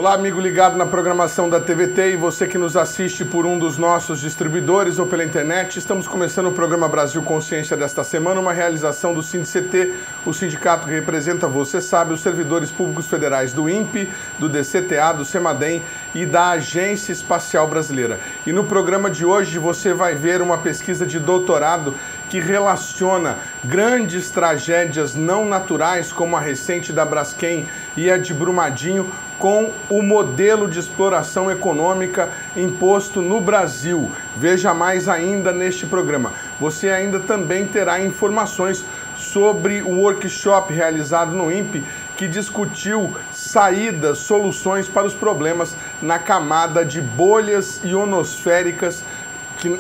Olá, amigo ligado na programação da TVT e você que nos assiste por um dos nossos distribuidores ou pela internet. Estamos começando o programa Brasil Consciência desta semana, uma realização do SINDCT, o sindicato que representa, você sabe, os servidores públicos federais do INPE, do DCTA, do CEMADEM e da Agência Espacial Brasileira. E no programa de hoje você vai ver uma pesquisa de doutorado que relaciona grandes tragédias não naturais, como a recente da Braskem e a de Brumadinho, com o modelo de exploração econômica imposto no Brasil. Veja mais ainda neste programa. Você ainda também terá informações sobre o workshop realizado no INPE, que discutiu saídas, soluções para os problemas na camada de bolhas ionosféricas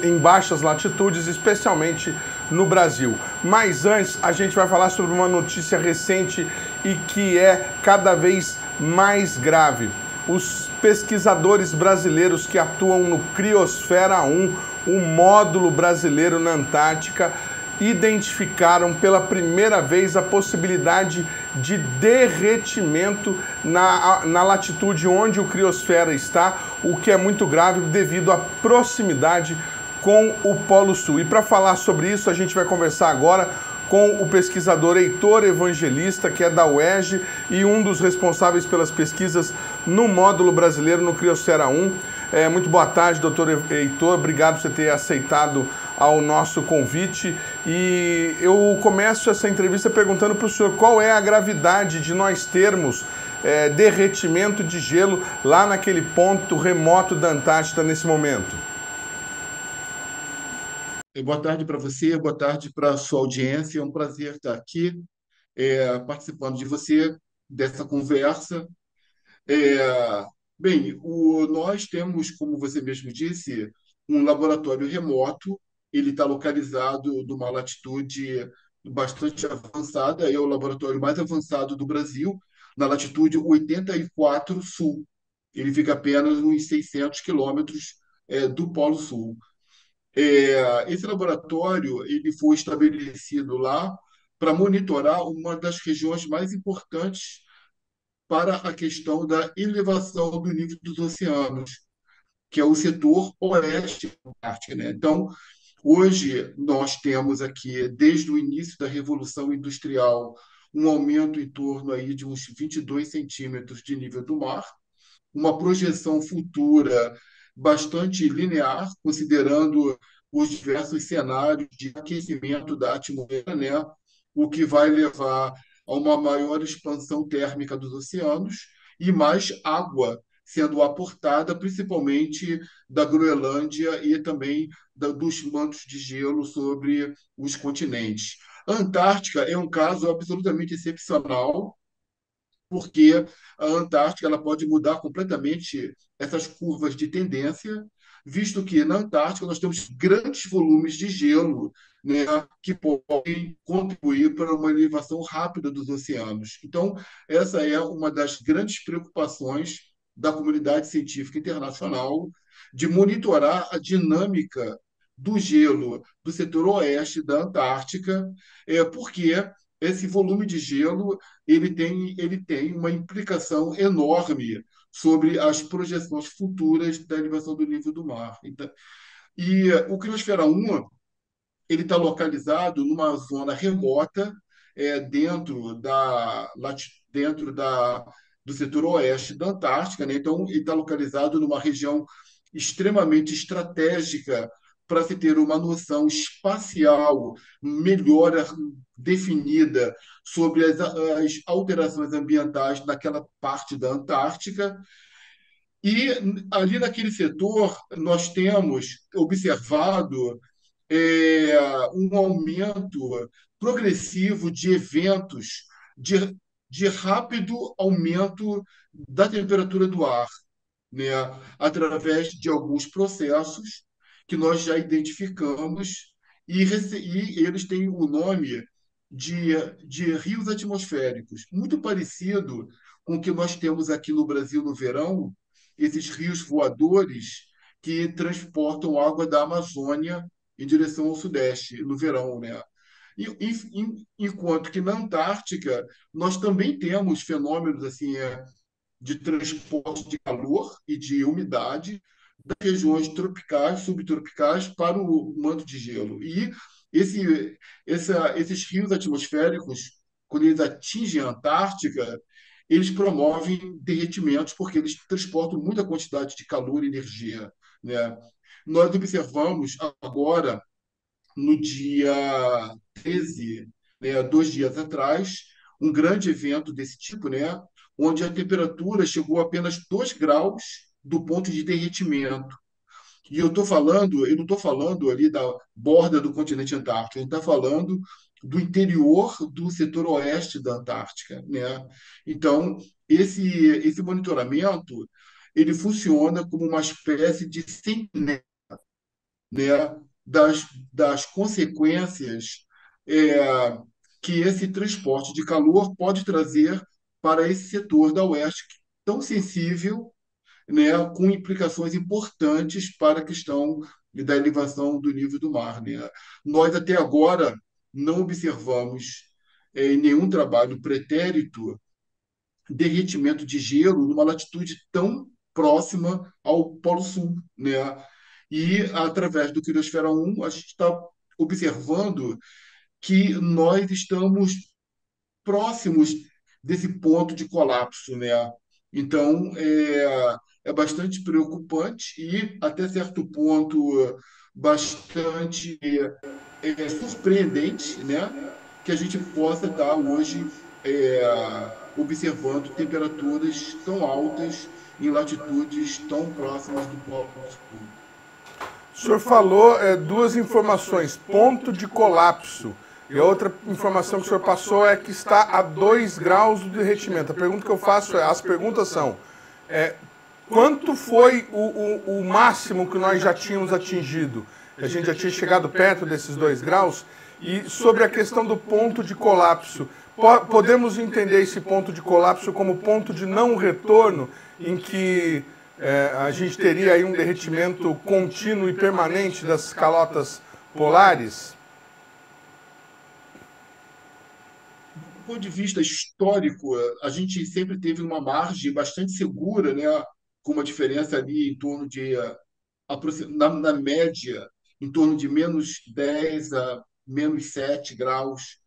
em baixas latitudes, especialmente no Brasil. Mas antes, a gente vai falar sobre uma notícia recente e que é cada vez mais grave. Os pesquisadores brasileiros que atuam no Criosfera 1, o módulo brasileiro na Antártica, identificaram pela primeira vez a possibilidade de derretimento na latitude onde o Criosfera está, o que é muito grave devido à proximidade com o Polo Sul. E para falar sobre isso, a gente vai conversar agora com o pesquisador Heitor Evangelista, que é da UERJ e um dos responsáveis pelas pesquisas no módulo brasileiro no Criosfera 1. Muito boa tarde, doutor Heitor. Obrigado por você ter aceitado ao nosso convite. E eu começo essa entrevista perguntando para o senhor qual é a gravidade de nós termos derretimento de gelo lá naquele ponto remoto da Antártida nesse momento. Boa tarde para você, boa tarde para a sua audiência. É um prazer estar aqui participando de você, dessa conversa. Bem, nós temos, como você mesmo disse, um laboratório remoto. Ele está localizado numa latitude bastante avançada, é o laboratório mais avançado do Brasil, na latitude 84 Sul. Ele fica apenas uns 600 quilômetros do Polo Sul. Esse laboratório ele foi estabelecido lá para monitorar uma das regiões mais importantes para a questão da elevação do nível dos oceanos, que é o setor oeste da Antártica, né? Então, hoje nós temos aqui, desde o início da Revolução Industrial, um aumento em torno aí de uns 22 centímetros de nível do mar, uma projeção futura bastante linear, considerando os diversos cenários de aquecimento da atmosfera, né? O que vai levar a uma maior expansão térmica dos oceanos e mais água sendo aportada, principalmente da Groenlândia e também dos mantos de gelo sobre os continentes. A Antártica é um caso absolutamente excepcional, porque a Antártica ela pode mudar completamente essas curvas de tendência, visto que na Antártica nós temos grandes volumes de gelo, né, que podem contribuir para uma elevação rápida dos oceanos. Então, essa é uma das grandes preocupações da comunidade científica internacional de monitorar a dinâmica do gelo do setor oeste da Antártica, porque esse volume de gelo ele tem uma implicação enorme sobre as projeções futuras da elevação do nível do mar. Então, o Criosfera 1 ele está localizado numa zona remota, dentro do setor oeste da Antártica, né? Então, ele está localizado numa região extremamente estratégica para se ter uma noção espacial melhor definida sobre as alterações ambientais naquela parte da Antártica. E ali naquele setor, nós temos observado um aumento progressivo de eventos de, de rápido aumento da temperatura do ar, né, através de alguns processos que nós já identificamos e eles têm o nome de rios atmosféricos, muito parecido com o que nós temos aqui no Brasil no verão, esses rios voadores que transportam água da Amazônia em direção ao sudeste no verão, né? Enquanto que na Antártica nós também temos fenômenos assim de transporte de calor e de umidade das regiões tropicais, subtropicais, para o manto de gelo. E esses rios atmosféricos, quando eles atingem a Antártica, eles promovem derretimentos porque eles transportam muita quantidade de calor e energia, né? Nós observamos agora, no dia 13, né, 2 dias atrás, um grande evento desse tipo, né, onde a temperatura chegou a apenas 2 graus do ponto de derretimento. E eu não estou falando ali da borda do continente antártico, a gente está falando do interior do setor oeste da Antártica, né? Então, esse monitoramento ele funciona como uma espécie de sentinela, né, das consequências é, que esse transporte de calor pode trazer para esse setor da oeste tão sensível, né, com implicações importantes para a questão da elevação do nível do mar, né? Nós até agora não observamos em nenhum trabalho pretérito derretimento de gelo numa latitude tão próxima ao Polo Sul, né? E através do Criosfera 1, a gente está observando que nós estamos próximos desse ponto de colapso, né? Então, é bastante preocupante e, até certo ponto, bastante surpreendente, né? Que a gente possa estar hoje é, observando temperaturas tão altas em latitudes tão próximas do Polo Sul. O senhor falou duas informações: ponto de colapso. E a outra informação que o senhor passou é que está a 2 graus do derretimento. A pergunta que eu faço é: as perguntas são, quanto foi o máximo que nós já tínhamos atingido? A gente já tinha chegado perto desses 2 graus? E sobre a questão do ponto de colapso, podemos entender esse ponto de colapso como ponto de não retorno, em que a gente teria aí um derretimento contínuo e permanente das calotas polares? Do ponto de vista histórico, a gente sempre teve uma margem bastante segura, né? Com uma diferença ali em torno de, na média, em torno de -10 a -7 graus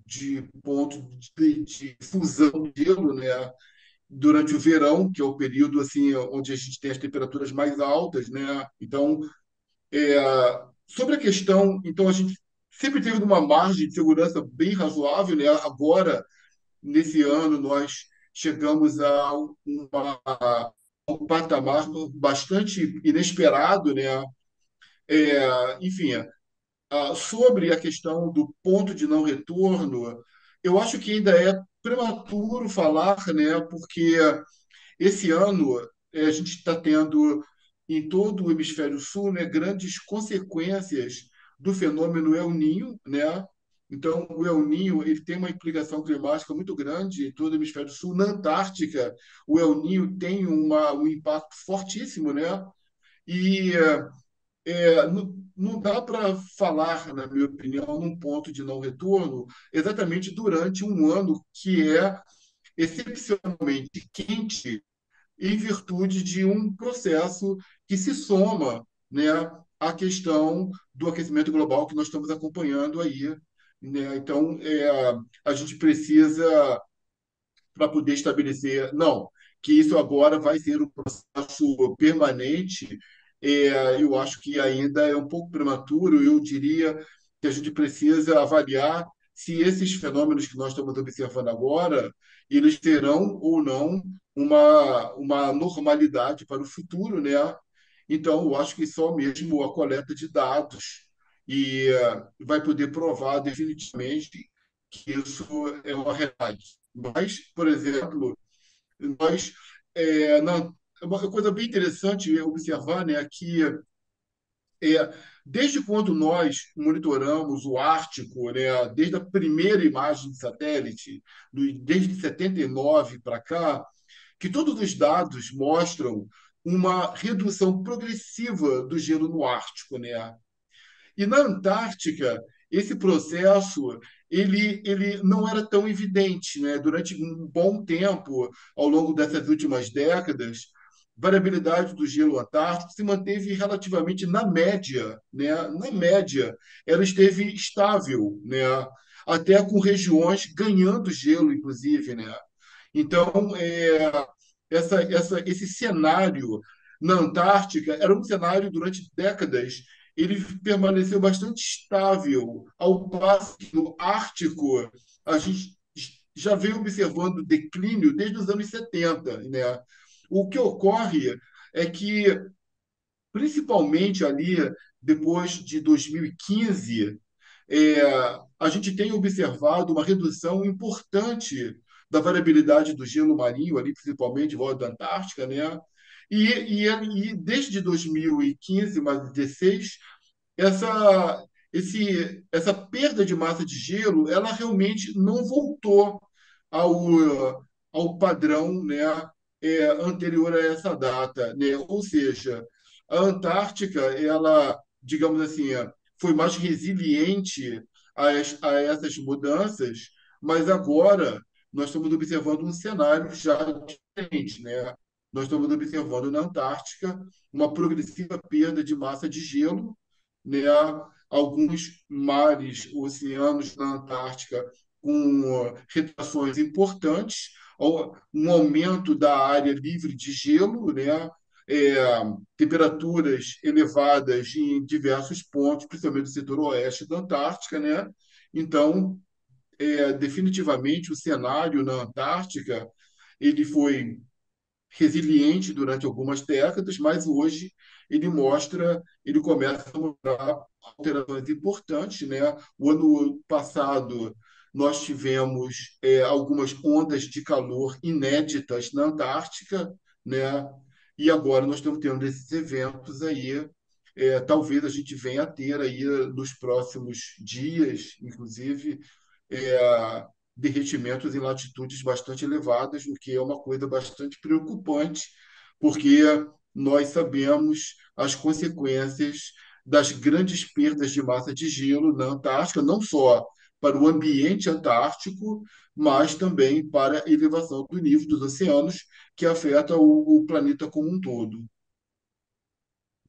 de ponto de fusão de gelo, né? Durante o verão, que é o período assim onde a gente tem as temperaturas mais altas, né? Então, é, sobre a questão, então a gente sempre teve uma margem de segurança bem razoável, né? Agora, nesse ano, nós chegamos um patamar bastante inesperado, né? Enfim, sobre a questão do ponto de não retorno, eu acho que ainda é prematuro falar, né? Porque esse ano, a gente está tendo em todo o hemisfério sul, né, grandes consequências do fenômeno El Niño, né? Então, o El Niño ele tem uma implicação climática muito grande em todo o hemisfério sul. Na Antártica, o El Niño tem um impacto fortíssimo, né? E não dá para falar, na minha opinião, num ponto de não retorno exatamente durante um ano que é excepcionalmente quente em virtude de um processo que se soma, né, à questão do aquecimento global que nós estamos acompanhando aí, né? Então, a gente precisa, para poder estabelecer, não, que isso agora vai ser um processo permanente, eu acho que ainda é um pouco prematuro, eu diria que a gente precisa avaliar se esses fenômenos que nós estamos observando agora, eles terão ou não uma normalidade para o futuro, né? Então, eu acho que só mesmo a coleta de dados vai poder provar definitivamente que isso é uma realidade. Mas, por exemplo, nós é uma coisa bem interessante observar, né, que é, desde quando nós monitoramos o Ártico, né, desde a primeira imagem de satélite, desde 79 para cá, que todos os dados mostram uma redução progressiva do gelo no Ártico, né? E na Antártica, esse processo ele não era tão evidente, né? Durante um bom tempo, ao longo dessas últimas décadas, variabilidade do gelo antártico se manteve relativamente na média, né? Na média, ela esteve estável, né? Até com regiões ganhando gelo, inclusive, né? Então, esse cenário na Antártica era um cenário durante décadas. Ele permaneceu bastante estável, ao passo que no Ártico a gente já vem observando declínio desde os anos 70, né? O que ocorre é que, principalmente ali depois de 2015, é, a gente tem observado uma redução importante da variabilidade do gelo marinho, ali, principalmente em volta da Antártica, né? E desde 2015, mais 16, essa perda de massa de gelo, ela realmente não voltou ao padrão, né, anterior a essa data, né? Ou seja, a Antártica, ela, digamos assim, foi mais resiliente a essas mudanças, mas agora nós estamos observando um cenário já diferente, né? Nós estamos observando na Antártica uma progressiva perda de massa de gelo, né? Alguns mares, oceanos na Antártica com retrações importantes, um aumento da área livre de gelo, né? É, temperaturas elevadas em diversos pontos, principalmente no setor oeste da Antártica, né? Então, definitivamente, o cenário na Antártica ele foi resiliente durante algumas décadas, mas hoje ele começa a mostrar alterações importantes, né? O ano passado nós tivemos algumas ondas de calor inéditas na Antártica, né? E agora nós estamos tendo esses eventos aí. Talvez a gente venha a ter aí nos próximos dias, inclusive, é, derretimentos em latitudes bastante elevadas, o que é uma coisa bastante preocupante, porque nós sabemos as consequências das grandes perdas de massa de gelo na Antártica, não só para o ambiente antártico, mas também para a elevação do nível dos oceanos, que afeta o planeta como um todo.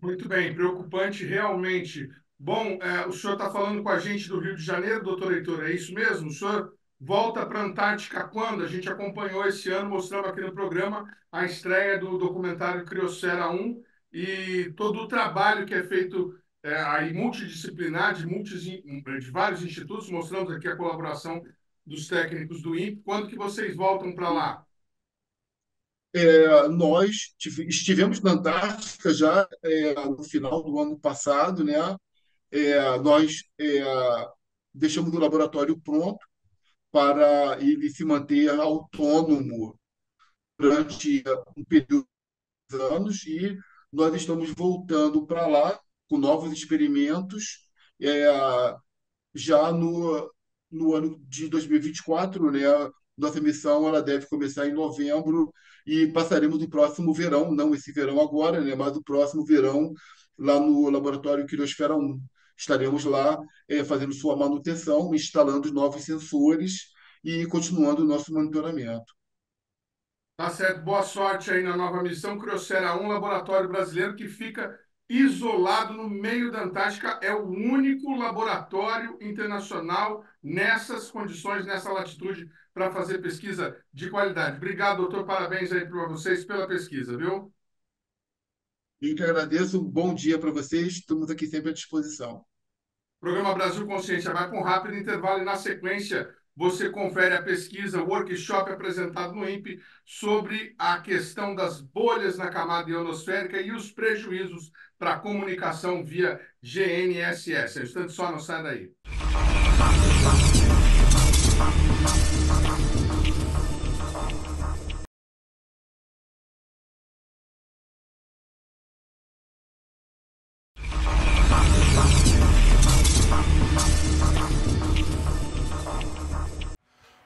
Muito bem, preocupante realmente. Bom, o senhor está falando com a gente do Rio de Janeiro, doutor Heitor, é isso mesmo? O senhor volta para a Antártica quando? A gente acompanhou esse ano, mostramos aqui no programa a estreia do documentário Criosfera 1 e todo o trabalho que é feito aí multidisciplinar, de vários institutos, mostramos aqui a colaboração dos técnicos do INPE. Quando que vocês voltam para lá? Nós estivemos na Antártica já no final do ano passado, né? Nós deixamos o laboratório pronto para ele se manter autônomo durante um período de anos e nós estamos voltando para lá com novos experimentos é, já no ano de 2024, né? Nossa missão ela deve começar em novembro e passaremos o próximo verão, não esse verão agora, né? Mas o próximo verão lá no Laboratório Criosfera 1. Estaremos lá fazendo sua manutenção, instalando novos sensores e continuando o nosso monitoramento. Tá certo. Boa sorte aí na nova missão. Criosfera 1, laboratório brasileiro que fica isolado no meio da Antártica. É o único laboratório internacional nessas condições, nessa latitude, para fazer pesquisa de qualidade. Obrigado, doutor. Parabéns aí para vocês pela pesquisa, viu? Eu que agradeço, um bom dia para vocês, estamos aqui sempre à disposição. O programa Brasil Consciência vai com um rápido intervalo e, na sequência, você confere a pesquisa, o workshop apresentado no INPE sobre a questão das bolhas na camada ionosférica e os prejuízos para a comunicação via GNSS. É um instante só, não sai daí.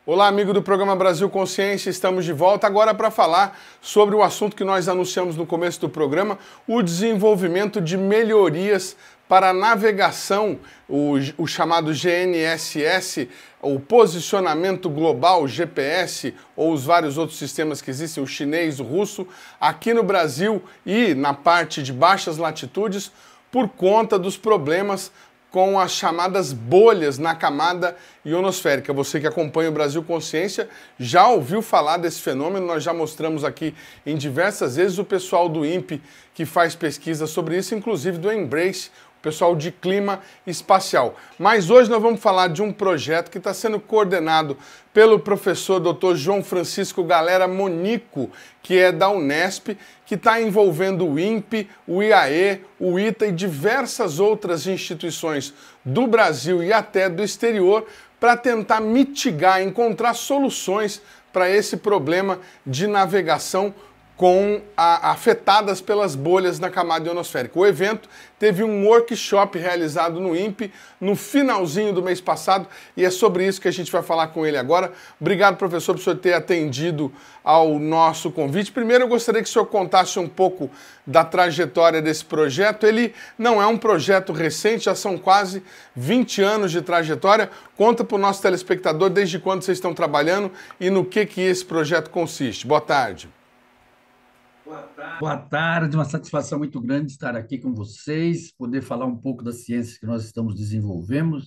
Olá, amigo do programa Brasil Consciência, estamos de volta agora para falar sobre o assunto que nós anunciamos no começo do programa, o desenvolvimento de melhorias para a navegação, o chamado GNSS, o posicionamento global, GPS, ou os vários outros sistemas que existem, o chinês, o russo, aqui no Brasil e na parte de baixas latitudes, por conta dos problemas com as chamadas bolhas na camada ionosférica. Você que acompanha o Brasil Consciência já ouviu falar desse fenômeno, nós já mostramos aqui em diversas vezes o pessoal do INPE que faz pesquisa sobre isso, inclusive do Embrace, o pessoal de clima espacial. Mas hoje nós vamos falar de um projeto que está sendo coordenado pelo professor Dr. João Francisco Galera Monico, que é da Unesp, que está envolvendo o INPE, o IAE, o ITA e diversas outras instituições do Brasil e até do exterior para tentar mitigar, encontrar soluções para esse problema de navegação afetadas pelas bolhas na camada ionosférica. O evento teve um workshop realizado no INPE no finalzinho do mês passado e é sobre isso que a gente vai falar com ele agora. Obrigado, professor, por o senhor ter atendido ao nosso convite. Primeiro, eu gostaria que o senhor contasse um pouco da trajetória desse projeto. Ele não é um projeto recente, já são quase 20 anos de trajetória. Conta para o nosso telespectador desde quando vocês estão trabalhando e no que esse projeto consiste. Boa tarde. Boa tarde, uma satisfação muito grande estar aqui com vocês, poder falar um pouco das ciências que nós estamos desenvolvendo,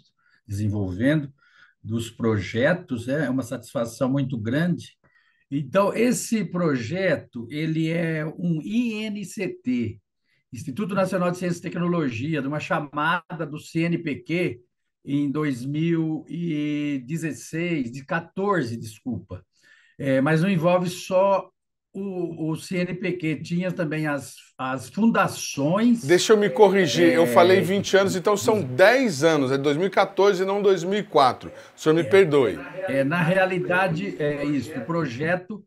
dos projetos, é uma satisfação muito grande. Então, esse projeto, ele é um INCT, Instituto Nacional de Ciência e Tecnologia, de uma chamada do CNPq em 2016, de 14, desculpa. Mas não envolve só o CNPq, tinha também as fundações. Deixa eu me corrigir, eu falei 20 anos, então são 10 anos, é 2014 e não 2004. O senhor me perdoe. Na realidade, é isso. O projeto,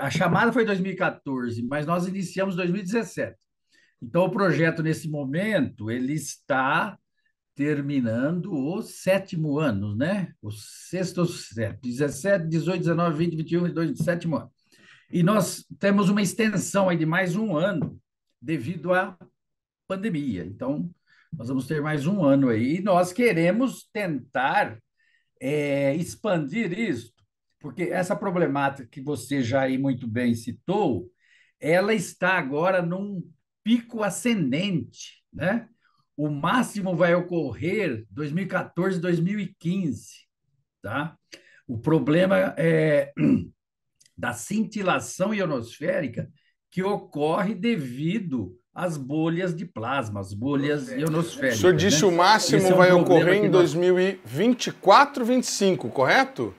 a chamada foi 2014, mas nós iniciamos em 2017. Então, o projeto, nesse momento, ele está terminando o 7º ano, né? O 6º ou 7º, 17, 18, 19, 20, 21, 22, 27º ano. E nós temos uma extensão aí de mais um ano devido à pandemia. Então, nós vamos ter mais um ano aí. E nós queremos tentar expandir isso, porque essa problemática que você já aí muito bem citou, ela está agora num pico ascendente, né? O máximo vai ocorrer 2014, 2015, tá? O problema da cintilação ionosférica que ocorre devido às bolhas de plasma, as bolhas ionosféricas. O senhor disse o máximo vai ocorrer em 2024, 2025, correto?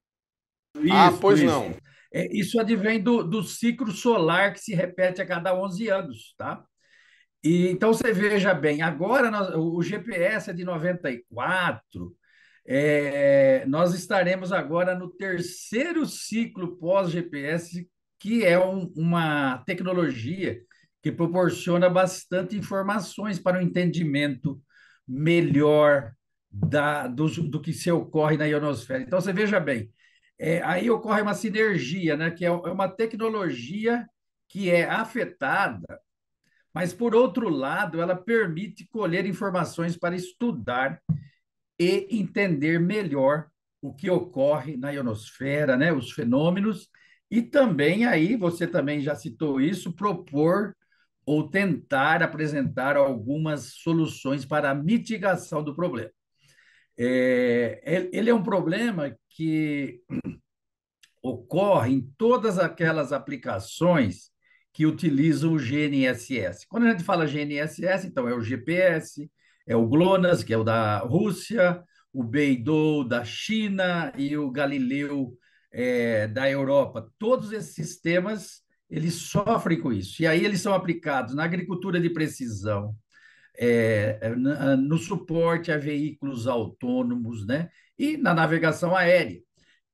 Isso, pois isso. não. Isso advém do ciclo solar que se repete a cada 11 anos, tá? E, então, você veja bem, agora o GPS é de 94, nós estaremos agora no 3º ciclo pós-GPS, que é uma tecnologia que proporciona bastante informações para o entendimento melhor do que se ocorre na ionosfera. Então, você veja bem, aí ocorre uma sinergia, né, que é uma tecnologia que é afetada, mas, por outro lado, ela permite colher informações para estudar e entender melhor o que ocorre na ionosfera, né, os fenômenos, e também aí, você também já citou isso, propor ou tentar apresentar algumas soluções para a mitigação do problema. Ele é um problema que ocorre em todas aquelas aplicações que utilizam o GNSS. Quando a gente fala GNSS, então é o GPS, é o GLONASS, que é o da Rússia, o Beidou da China e o Galileu da Europa. Todos esses sistemas, eles sofrem com isso. E aí eles são aplicados na agricultura de precisão, no suporte a veículos autônomos, né? E na navegação aérea,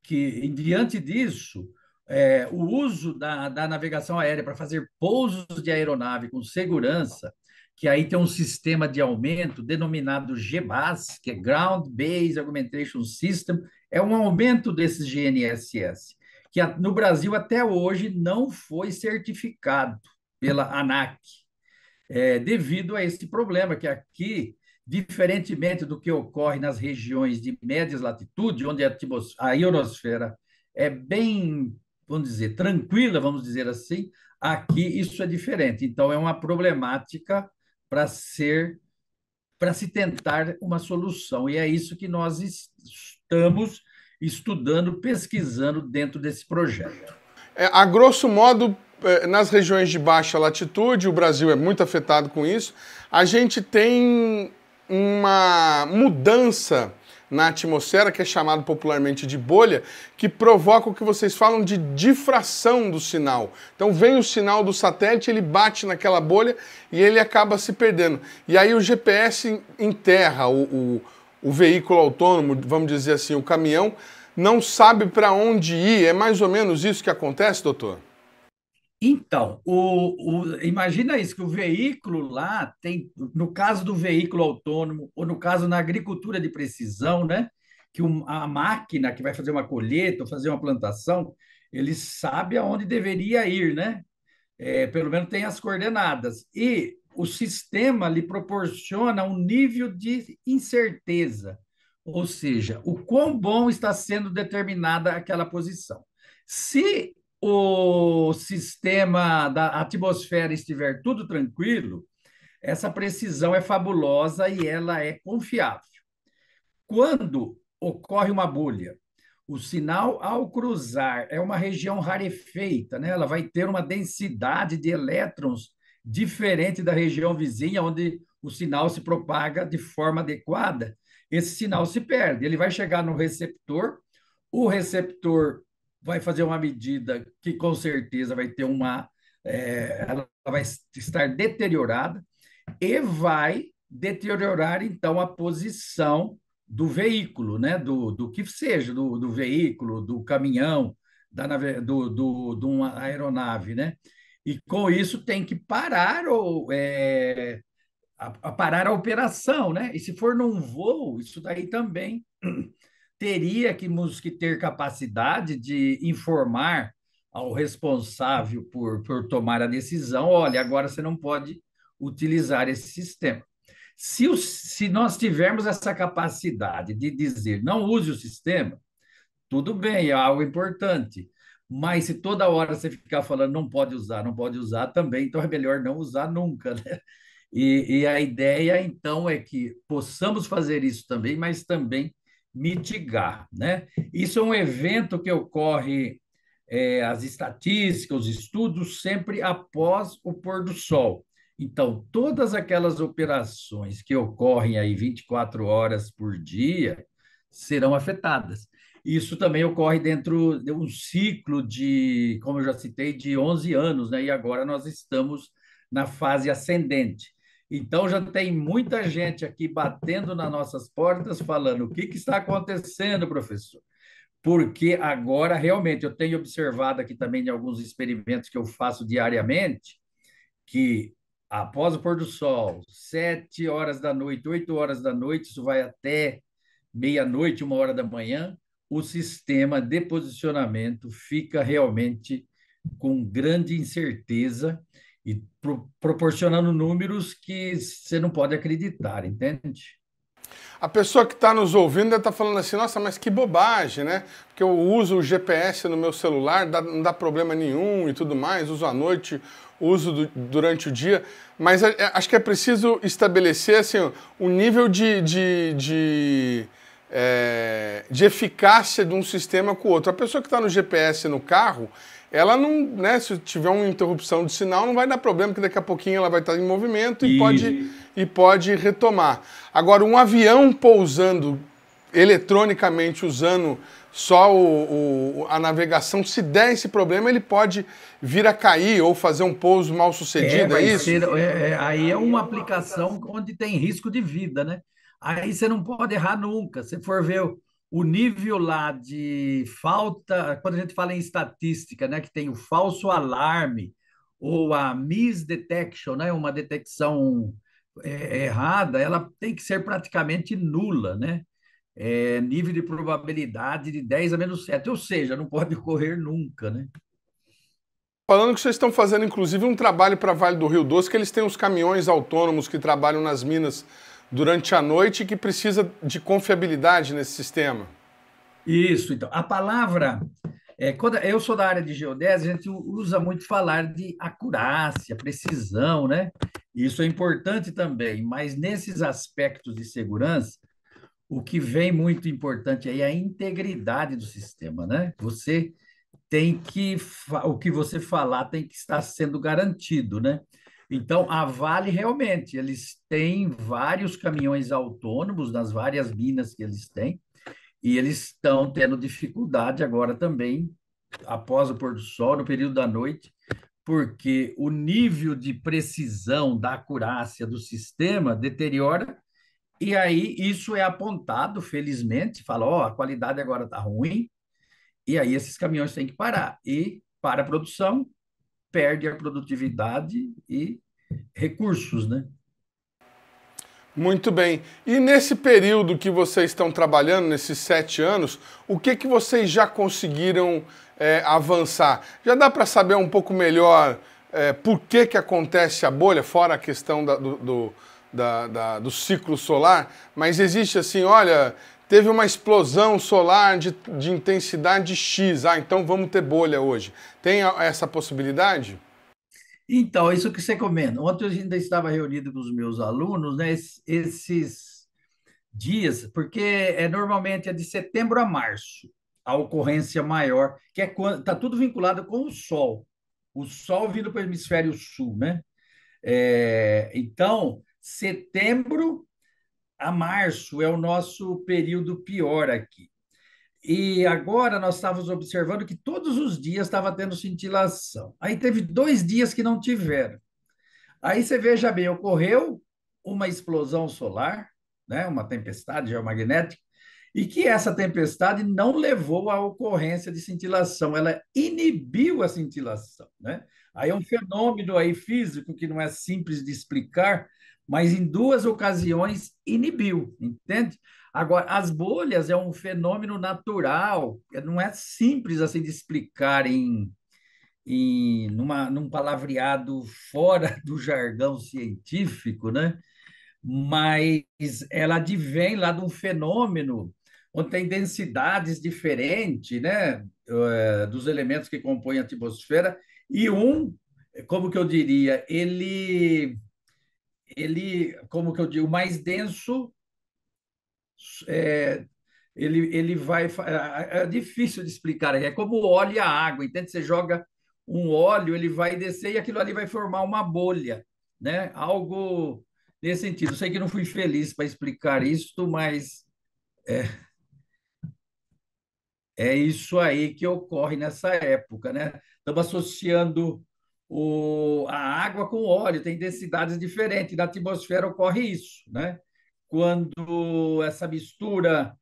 que, diante disso, o uso da navegação aérea para fazer pousos de aeronave com segurança, que aí tem um sistema de aumento denominado GBAS, que é Ground Based Augmentation System, é um aumento desses GNSS, que no Brasil até hoje não foi certificado pela ANAC, devido a esse problema, que aqui diferentemente do que ocorre nas regiões de médias latitudes, onde a ionosfera é bem, vamos dizer, tranquila, vamos dizer assim, aqui isso é diferente. Então, é uma problemática para ser para se tentar uma solução. E é isso que nós estamos estudando, pesquisando dentro desse projeto. A grosso modo, nas regiões de baixa latitude, o Brasil é muito afetado com isso, a gente tem uma mudança na atmosfera, que é chamado popularmente de bolha, que provoca o que vocês falam de difração do sinal. Então vem o sinal do satélite, ele bate naquela bolha e ele acaba se perdendo. E aí o GPS enterra o veículo autônomo, vamos dizer assim, o caminhão, não sabe para onde ir. É mais ou menos isso que acontece, doutor? Então, imagina isso, que o veículo lá tem, no caso do veículo autônomo, ou no caso na agricultura de precisão, né? Que a máquina que vai fazer uma colheita ou fazer uma plantação, ele sabe aonde deveria ir, né? Pelo menos tem as coordenadas. E o sistema lhe proporciona um nível de incerteza, ou seja, o quão bom está sendo determinada aquela posição. Se o sistema da atmosfera estiver tudo tranquilo, essa precisão é fabulosa e ela é confiável. Quando ocorre uma bolha, o sinal, ao cruzar, é uma região rarefeita, né? Ela vai ter uma densidade de elétrons diferente da região vizinha, onde o sinal se propaga de forma adequada. Esse sinal se perde. Ele vai chegar no receptor, o receptor vai fazer uma medida que, com certeza, vai ter ela vai estar deteriorada e vai deteriorar, então, a posição do veículo, né? Do que seja, do veículo, do caminhão, de uma aeronave, né? E com isso tem que parar parar a operação, né? E se for num voo, isso daí também teríamos que ter capacidade de informar ao responsável por tomar a decisão, olha, agora você não pode utilizar esse sistema. Se nós tivermos essa capacidade de dizer não use o sistema, tudo bem, é algo importante. Mas se toda hora você ficar falando não pode usar, não pode usar também, então é melhor não usar nunca, né? E a ideia, então, é que possamos fazer isso também, mas também mitigar, né? Isso é um evento que ocorre, as estatísticas, os estudos, sempre após o pôr do sol. Então, todas aquelas operações que ocorrem aí 24 horas por dia serão afetadas. Isso também ocorre dentro de um ciclo de, como eu já citei, de 11 anos, né? E agora nós estamos na fase ascendente. Então, já tem muita gente aqui batendo nas nossas portas, falando: o que está acontecendo, professor? Porque agora, realmente, eu tenho observado aqui também em alguns experimentos que eu faço diariamente, que após o pôr do sol, 7 horas da noite, 8 horas da noite, isso vai até meia-noite, 1 hora da manhã, o sistema de posicionamento fica realmente com grande incerteza e proporcionando números que você não pode acreditar, entende? A pessoa que está nos ouvindo deve estar falando assim, nossa, mas que bobagem, né? Porque eu uso o GPS no meu celular, não dá problema nenhum e tudo mais, uso à noite, uso durante o dia, mas acho que é preciso estabelecer assim, o nível de eficácia de um sistema com o outro. A pessoa que está no GPS no carro, ela não, né, se tiver uma interrupção de sinal, não vai dar problema, porque daqui a pouquinho ela vai estar em movimento e pode retomar. Agora, um avião pousando eletronicamente, usando só a navegação, se der esse problema, ele pode vir a cair ou fazer um pouso mal sucedido, é isso? Aí é uma aplicação onde tem risco de vida, né? Aí você não pode errar nunca. Se for ver o nível lá de falta, quando a gente fala em estatística, né, que tem o falso alarme ou a misdetection, né, uma detecção errada, ela tem que ser praticamente nula, né? Nível de probabilidade de 10 a menos 7, ou seja, não pode ocorrer nunca, né? Falando que vocês estão fazendo, inclusive, um trabalho para Vale do Rio Doce, que eles têm os caminhões autônomos que trabalham nas minas durante a noite que precisa de confiabilidade nesse sistema. Isso, então. A palavra, quando eu sou da área de geodésia, a gente usa muito falar de acurácia, precisão, né? Isso é importante também, mas nesses aspectos de segurança, o que vem muito importante aí é a integridade do sistema, né? Você tem que, o que você falar tem que estar sendo garantido, né? Então, a Vale realmente, eles têm vários caminhões autônomos nas várias minas que eles têm, e eles estão tendo dificuldade agora também, após o pôr do sol, no período da noite, porque o nível de precisão da acurácia do sistema deteriora, e aí isso é apontado, felizmente, fala, ó, a qualidade agora está ruim, e aí esses caminhões têm que parar. E para a produção, perde a produtividade e recursos, né? Muito bem. E nesse período que vocês estão trabalhando, nesses 7 anos, o que que vocês já conseguiram avançar? Já dá para saber um pouco melhor por que que acontece a bolha, fora a questão do ciclo solar, mas existe assim, olha, teve uma explosão solar de intensidade X, então vamos ter bolha hoje. Tem essa possibilidade? Então, isso que você comenta. Ontem eu ainda estava reunido com os meus alunos, né? Esses dias, porque normalmente é de setembro a março a ocorrência maior, que é quando está tudo vinculado com o Sol vindo para o hemisfério sul, né? Então, setembro a março é o nosso período pior aqui. E agora nós estávamos observando que todos os dias estava tendo cintilação. Aí teve 2 dias que não tiveram. Aí você veja bem, ocorreu uma explosão solar, né, uma tempestade geomagnética, e que essa tempestade não levou à ocorrência de cintilação, ela inibiu a cintilação, né? Aí é um fenômeno aí físico que não é simples de explicar, mas em 2 ocasiões inibiu, entende? Agora, as bolhas é um fenômeno natural, não é simples assim de explicar num palavreado fora do jargão científico, né? Mas ela advém lá de um fenômeno onde tem densidades diferentes, né? Dos elementos que compõem a atmosfera, e como que eu diria, como que eu digo, o mais denso, é, ele vai. É difícil de explicar, é como o óleo e a água, entende? Você joga um óleo, ele vai descer e aquilo ali vai formar uma bolha, né? Algo nesse sentido. Eu sei que não fui feliz para explicar isso, mas é isso aí que ocorre nessa época, né? Estamos associando a água com o óleo, tem densidades diferentes. Na atmosfera ocorre isso, né? Quando essa mistura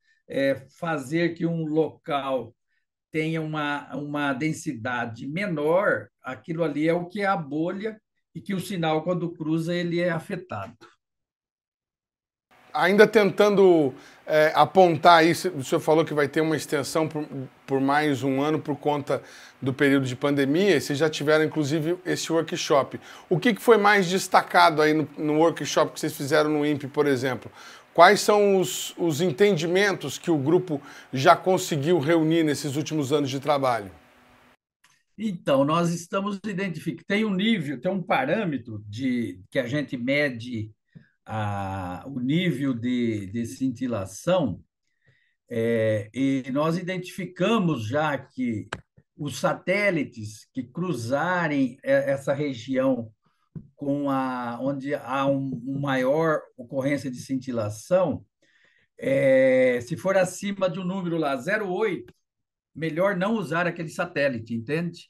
fazer que um local tenha uma densidade menor, aquilo ali é o que é a bolha e que o sinal, quando cruza, ele é afetado. Ainda tentando apontar aí, o senhor falou que vai ter uma extensão por mais um ano por conta do período de pandemia, e vocês já tiveram, inclusive, esse workshop. O que foi mais destacado aí no workshop que vocês fizeram no INPE, por exemplo? Quais são os entendimentos que o grupo já conseguiu reunir nesses últimos anos de trabalho? Então, nós estamos identificando, tem um nível, tem um parâmetro que a gente mede o nível de cintilação, e nós identificamos já que os satélites que cruzarem essa região onde há uma maior ocorrência de cintilação, se for acima de um número lá, 0,8, melhor não usar aquele satélite, entende?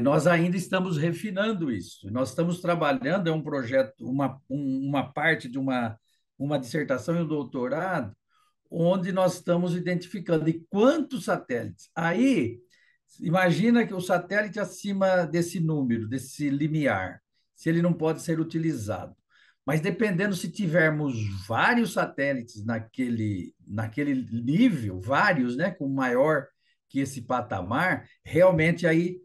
Nós ainda estamos refinando isso. Nós estamos trabalhando, é um projeto, uma parte de uma dissertação e um doutorado, onde nós estamos identificando e quantos satélites. Aí, imagina que o satélite acima desse número, desse limiar, se ele não pode ser utilizado. Mas dependendo se tivermos vários satélites naquele nível, vários, né, com maior que esse patamar, realmente aí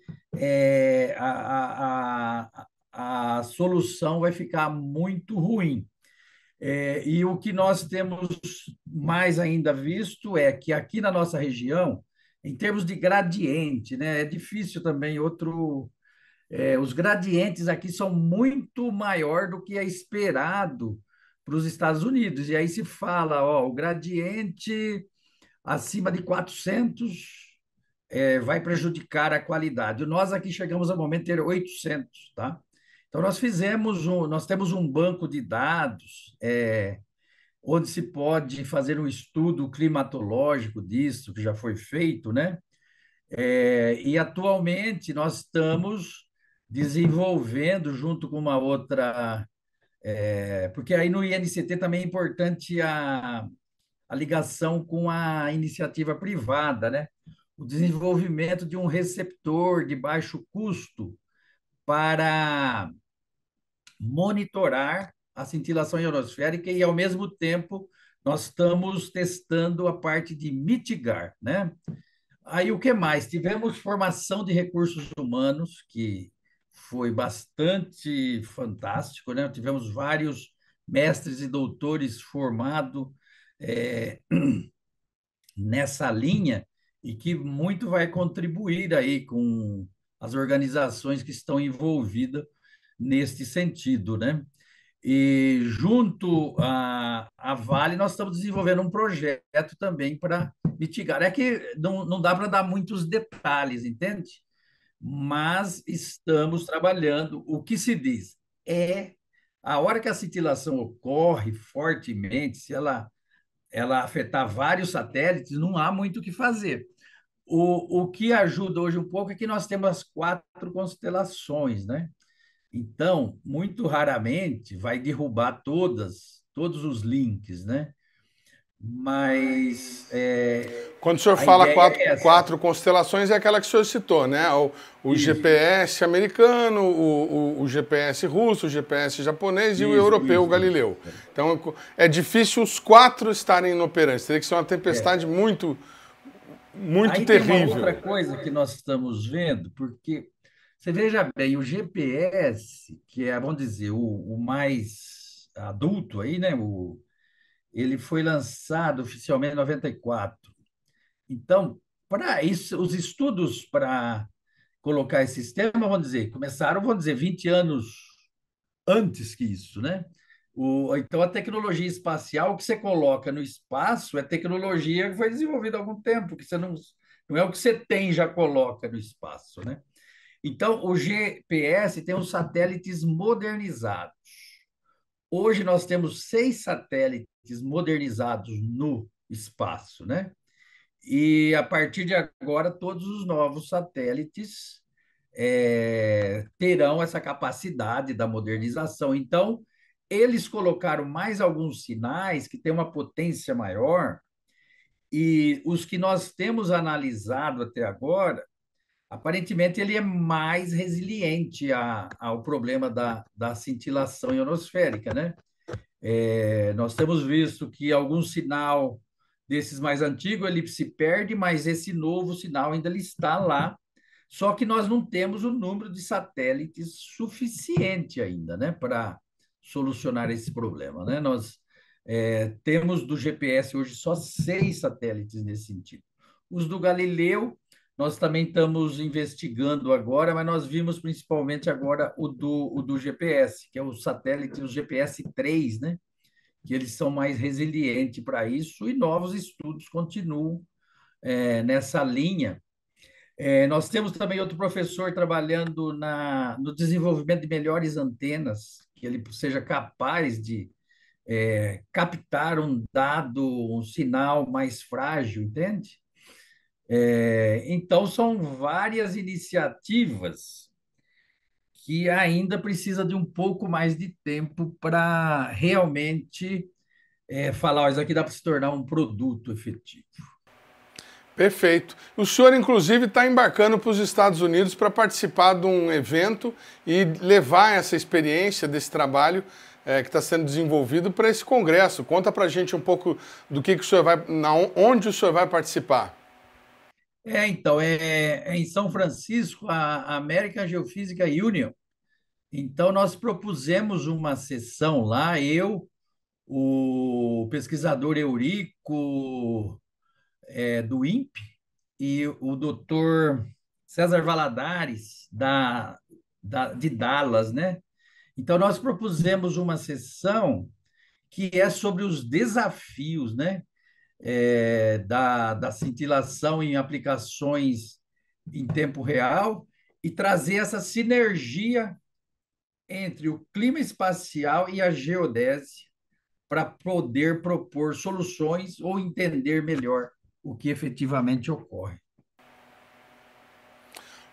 a solução vai ficar muito ruim. E o que nós temos mais ainda visto é que aqui na nossa região, em termos de gradiente, né, é difícil também os gradientes aqui são muito maior do que é esperado para os Estados Unidos. E aí se fala, ó, o gradiente acima de 400 vai prejudicar a qualidade. Nós aqui chegamos ao momento de ter 800, tá? Então nós temos um banco de dados onde se pode fazer um estudo climatológico disso, que já foi feito, né? E atualmente nós estamos desenvolvendo junto com uma outra, porque aí no INCT também é importante a ligação com a iniciativa privada, né? O desenvolvimento de um receptor de baixo custo para monitorar a cintilação ionosférica e, ao mesmo tempo, nós estamos testando a parte de mitigar, né? Aí o que mais? Tivemos formação de recursos humanos, que foi bastante fantástico, né? Tivemos vários mestres e doutores formados é, nessa linha e que muito vai contribuir aí com as organizações que estão envolvidas neste sentido, né? E junto à Vale, nós estamos desenvolvendo um projeto também para mitigar. É que não dá para dar muitos detalhes, entende? Mas estamos trabalhando. O que se diz é a hora que a cintilação ocorre fortemente, se ela afetar vários satélites, não há muito o que fazer. O que ajuda hoje um pouco é que nós temos as 4 constelações, né? Então, muito raramente vai derrubar todos os links, né? Mas Quando o senhor a fala ideia é essa. quatro constelações, é aquela que o senhor citou, né? O Isso, GPS americano, o GPS russo, o GPS japonês e o europeu, o Galileu. isso. Então, é difícil os 4 estarem inoperantes. Teria que ser uma tempestade muito, muito Aí tem uma terrível. outra coisa que nós estamos vendo, porque você veja bem, o GPS, que é, vamos dizer, o mais adulto aí, né? Ele foi lançado oficialmente em 94. Então, para isso, os estudos para colocar esse sistema, vamos dizer, começaram, vamos dizer, 20 anos antes que isso, né? Então, a tecnologia espacial que você coloca no espaço é tecnologia que foi desenvolvida há algum tempo, que você não é o que você tem já coloca no espaço, né? Então, o GPS tem os satélites modernizados. Hoje nós temos 6 satélites modernizados no espaço, né? E a partir de agora, todos os novos satélites terão essa capacidade da modernização. Então, eles colocaram mais alguns sinais que têm uma potência maior, e os que nós temos analisado até agora, aparentemente ele é mais resiliente ao problema da cintilação ionosférica, né? Nós temos visto que algum sinal desses mais antigos ele se perde, mas esse novo sinal ainda ele está lá. Só que nós não temos o número de satélites suficiente ainda, né, para solucionar esse problema, né? Nós temos do GPS hoje só 6 satélites nesse sentido. Os do Galileu nós também estamos investigando agora, mas nós vimos principalmente agora o do GPS, que é o satélite, o GPS-3, né? Que eles são mais resilientes para isso, e novos estudos continuam nessa linha. Nós temos também outro professor trabalhando no desenvolvimento de melhores antenas, que ele seja capaz de captar um dado, um sinal mais frágil, entende? Então, são várias iniciativas que ainda precisa de um pouco mais de tempo para realmente falar, ó, isso aqui dá para se tornar um produto efetivo. Perfeito. O senhor, inclusive, está embarcando para os Estados Unidos para participar de um evento e levar essa experiência desse trabalho que está sendo desenvolvido para esse congresso. Conta para a gente um pouco do que o senhor onde o senhor vai participar. Então, é em São Francisco, a American Geophysical Union. Então, nós propusemos uma sessão lá, eu, o pesquisador Eurico, do INPE, e o doutor César Valadares, de Dallas, né? Então, nós propusemos uma sessão que é sobre os desafios, né? Da cintilação em aplicações em tempo real e trazer essa sinergia entre o clima espacial e a geodésia para poder propor soluções ou entender melhor o que efetivamente ocorre.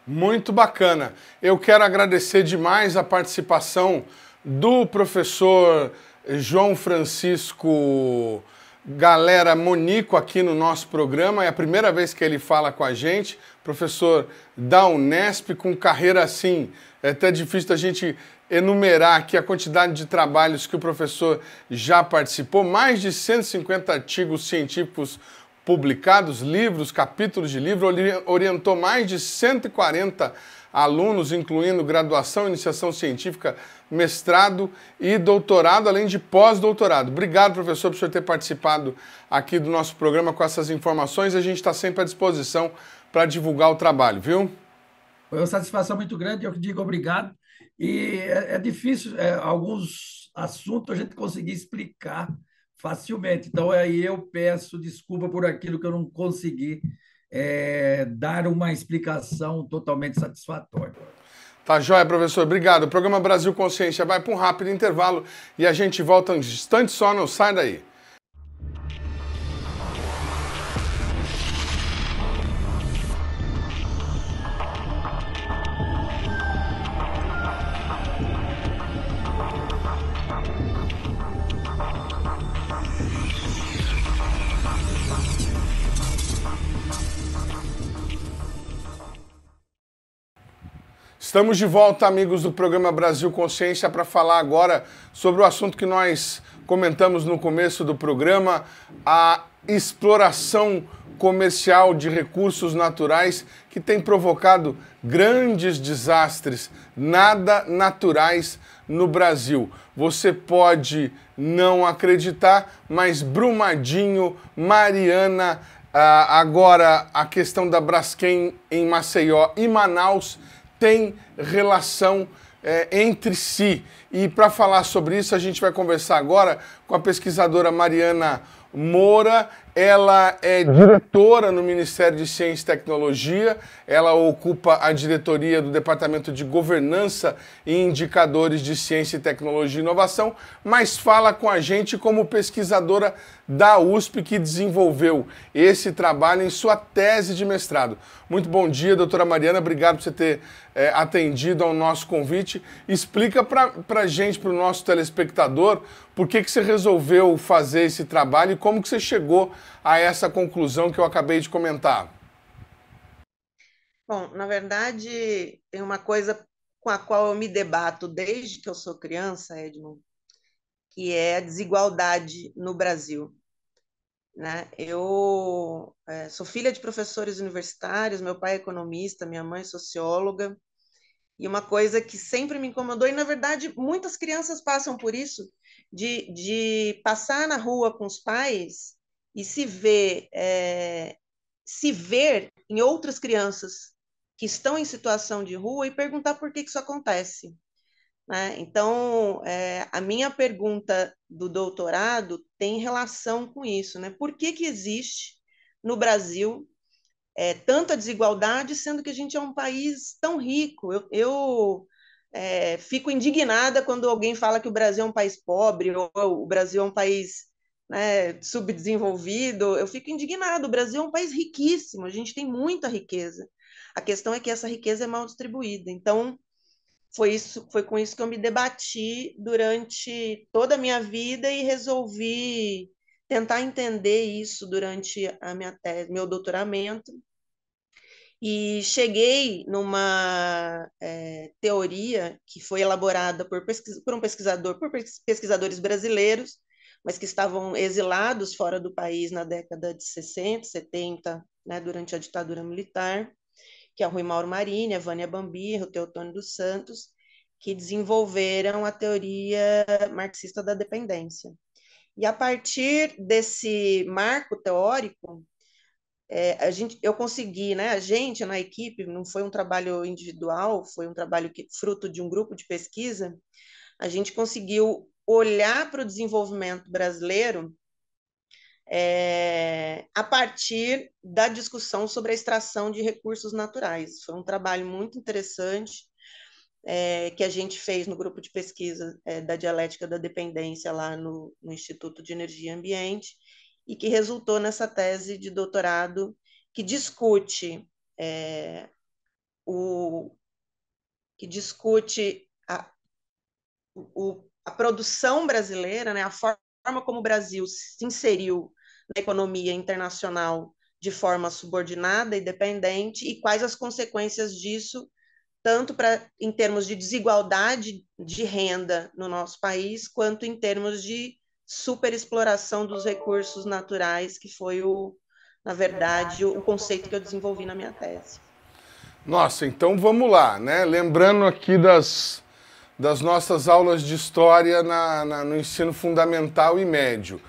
Muito bacana. Eu quero agradecer demais a participação do professor João Francisco Galera Monico aqui no nosso programa. É a primeira vez que ele fala com a gente. Professor da Unesp, com carreira assim, é até difícil da gente enumerar aqui a quantidade de trabalhos que o professor já participou. Mais de 150 artigos científicos publicados, livros, capítulos de livro, orientou mais de 140 alunos, incluindo graduação, iniciação científica, mestrado e doutorado, além de pós-doutorado. Obrigado, professor, por o senhor ter participado aqui do nosso programa com essas informações. A gente está sempre à disposição para divulgar o trabalho, viu? Foi uma satisfação muito grande, eu que digo obrigado. E é difícil, alguns assuntos a gente conseguir explicar facilmente. Então, aí eu peço desculpa por aquilo que eu não consegui dar uma explicação totalmente satisfatória. Tá joia, professor. Obrigado. O programa Brasil Consciência vai para um rápido intervalo e a gente volta um instante só, não sai daí. Estamos de volta, amigos do programa Brasil Consciência, para falar agora sobre o assunto que nós comentamos no começo do programa, a exploração comercial de recursos naturais que tem provocado grandes desastres nada naturais no Brasil. Você pode não acreditar, mas Brumadinho, Mariana, agora a questão da Braskem em Maceió e Manaus tem relação entre si. E para falar sobre isso, a gente vai conversar agora com a pesquisadora Mariana Moura. Ela é diretora no Ministério de Ciência e Tecnologia, ela ocupa a diretoria do Departamento de Governança e Indicadores de Ciência e Tecnologia e Inovação, mas fala com a gente como pesquisadora da USP que desenvolveu esse trabalho em sua tese de mestrado. Muito bom dia, doutora Mariana, obrigado por você ter atendido ao nosso convite. Explica para a gente, para o nosso telespectador, por que você resolveu fazer esse trabalho e como que você chegou a essa conclusão que eu acabei de comentar. Bom, na verdade, tem uma coisa com a qual eu me debato desde que eu sou criança, Edmund, que é a desigualdade no Brasil. Né? Eu sou filha de professores universitários, meu pai é economista, minha mãe é socióloga, e uma coisa que sempre me incomodou, e na verdade muitas crianças passam por isso, de passar na rua com os pais e se ver em outras crianças que estão em situação de rua e perguntar por que isso acontece. Né? Então, a minha pergunta do doutorado tem relação com isso. Né? Por que existe no Brasil tanta desigualdade, sendo que a gente é um país tão rico? Eu fico indignada quando alguém fala que o Brasil é um país pobre ou o Brasil é um país, né, subdesenvolvido. Eu fico indignada. O Brasil é um país riquíssimo, a gente tem muita riqueza. A questão é que essa riqueza é mal distribuída. Então, foi com isso que eu me debati durante toda a minha vida e resolvi tentar entender isso durante a minha tese, meu doutoramento. E cheguei numa teoria que foi elaborada por pesquisadores brasileiros, mas que estavam exilados fora do país na década de 60, 70, né, durante a ditadura militar, que é o Rui Mauro Marini, a Vânia Bambirra, o Teotônio dos Santos, que desenvolveram a teoria marxista da dependência. E a partir desse marco teórico, eu consegui, né? A gente na equipe, não foi um trabalho individual, foi um trabalho fruto de um grupo de pesquisa. A gente conseguiu olhar para o desenvolvimento brasileiro a partir da discussão sobre a extração de recursos naturais. Foi um trabalho muito interessante que a gente fez no grupo de pesquisa da dialética da dependência lá no Instituto de Energia e Ambiente e que resultou nessa tese de doutorado que discute a produção brasileira, né, a forma como o Brasil se inseriu na economia internacional de forma subordinada e dependente e quais as consequências disso, tanto em termos de desigualdade de renda no nosso país, quanto em termos de superexploração dos recursos naturais, que foi, na verdade, o conceito que eu desenvolvi na minha tese. Nossa, então vamos lá, né? Lembrando aqui das nossas aulas de história no ensino fundamental e médio.